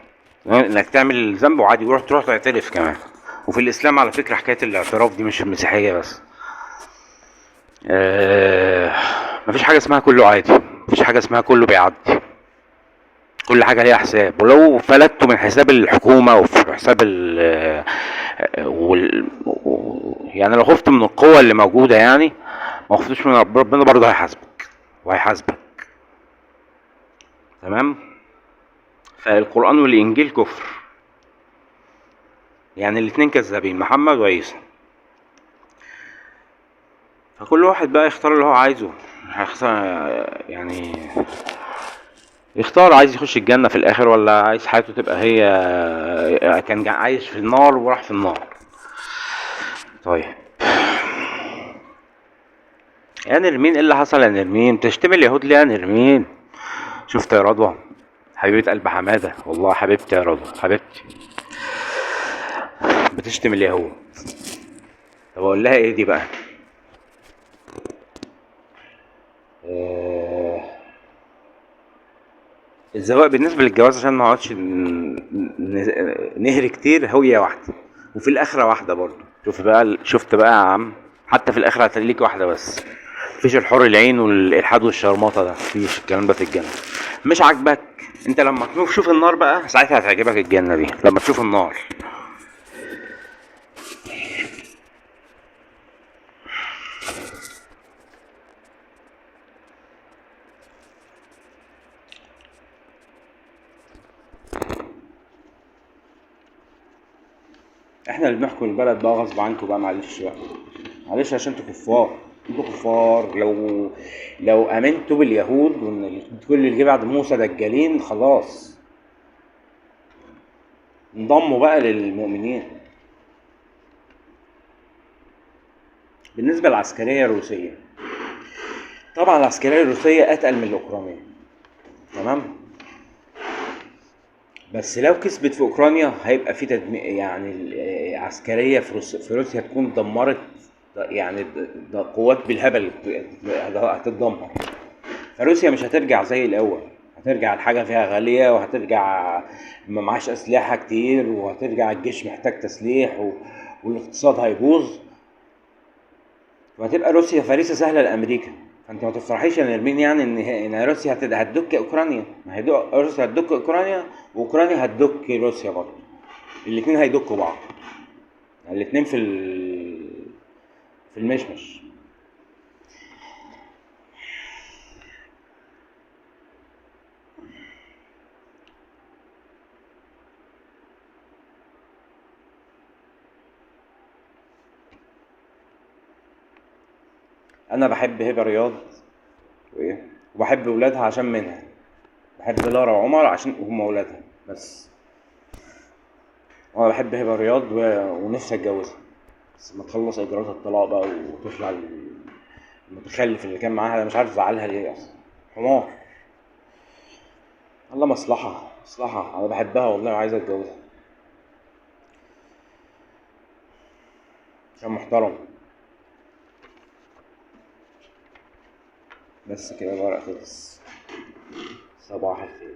انك تعمل ذنب وعادي تروح تعترف كمان. وفي الاسلام على فكرة حكاية الاعتراف دي مش في المسيحية بس. آه، مفيش حاجة اسمها كله عادي، مفيش حاجة اسمها كله بيعدي. كل حاجة ليها حساب، ولو فلتوا من حساب الحكومة وفي حساب يعني لو خفت من القوة اللي موجودة يعني، ما خفتوش من ربنا برضه هيحاسبك وهيحاسبك. تمام. فالقرآن والإنجيل كفر، يعني الاتنين كذابين، محمد وعيسى. فكل واحد بقى يختار اللي هو عايزه. هيختار يعني، يختار عايز يخش الجنة في الآخر ولا عايز حياته تبقى هي كان عايش في النار وراح في النار. طيب يا نرمين، ايه اللي حصل يا نرمين؟ تشتمي اليهود ليه يا نرمين؟ شفت يا رضوى حبيبة قلب حمادة، والله حبيبتي يا رضوى حبيبتي، بتشتم اليهود. طب اقول لها ايه دي بقى؟ آه، الزواج بالنسبة للجواز عشان ما نقعدش نهري كتير، هوية واحدة وفي الآخرة واحدة برضه. شوف بقى، شفت بقى يا عم، حتى في الآخرة هتلاقيك واحدة بس. مفيش الحور العين والإلحاد والشرمطة ده، مفيش الكلام ده في الجنة. مش عاجبك انت لما تشوف النار بقى، ساعتها هتعجبك الجنة دي لما تشوف النار. احنا اللي بنحكم البلد بقى غصب عنكم بقى، معلش بقى، معلش عشان انتوا كفار. انتوا كفار. لو امنتوا باليهود وان كل اللي جه بعد موسى دجالين، خلاص انضموا بقى للمؤمنين. بالنسبة للعسكرية الروسية، طبعا العسكرية الروسية اتقل من الاوكرانية، تمام. بس لو كسبت في اوكرانيا هيبقى في يعني العسكرية في روسيا تكون دمرت، يعني ده قوات بالهبل هتتدمر. فروسيا مش هترجع زي الاول، هترجع الحاجة فيها غالية، وهترجع ما معاش اسلحة كتير، وهترجع الجيش محتاج تسليح والاقتصاد هيبوظ، وهتبقى روسيا فريسة سهلة لامريكا. فانت ما تفرحيش يا نرمين يعني ان روسيا هتدك اوكرانيا. ما هي روسيا هتدك اوكرانيا، واوكرانيا هتدك روسيا برضه. الاتنين هيدكوا بعض، الاتنين في المشمش. انا بحب هبه رياض وايه، وبحب ولادها عشان منها. بحب لارا وعمر عشان هم ولادها بس. وانا بحب هبه رياض ونفسي اتجوزها، بس ما تخلص اجراءات الطلاق بقى وتطلع المتخلف اللي كان معاها ده. مش عارف زعلها ليه اصلا، حمار. الله، مصلحه مصلحه. انا بحبها والله وعايز اتجوزها عشان محترم. بس كده بقى خلص. صباح الخير.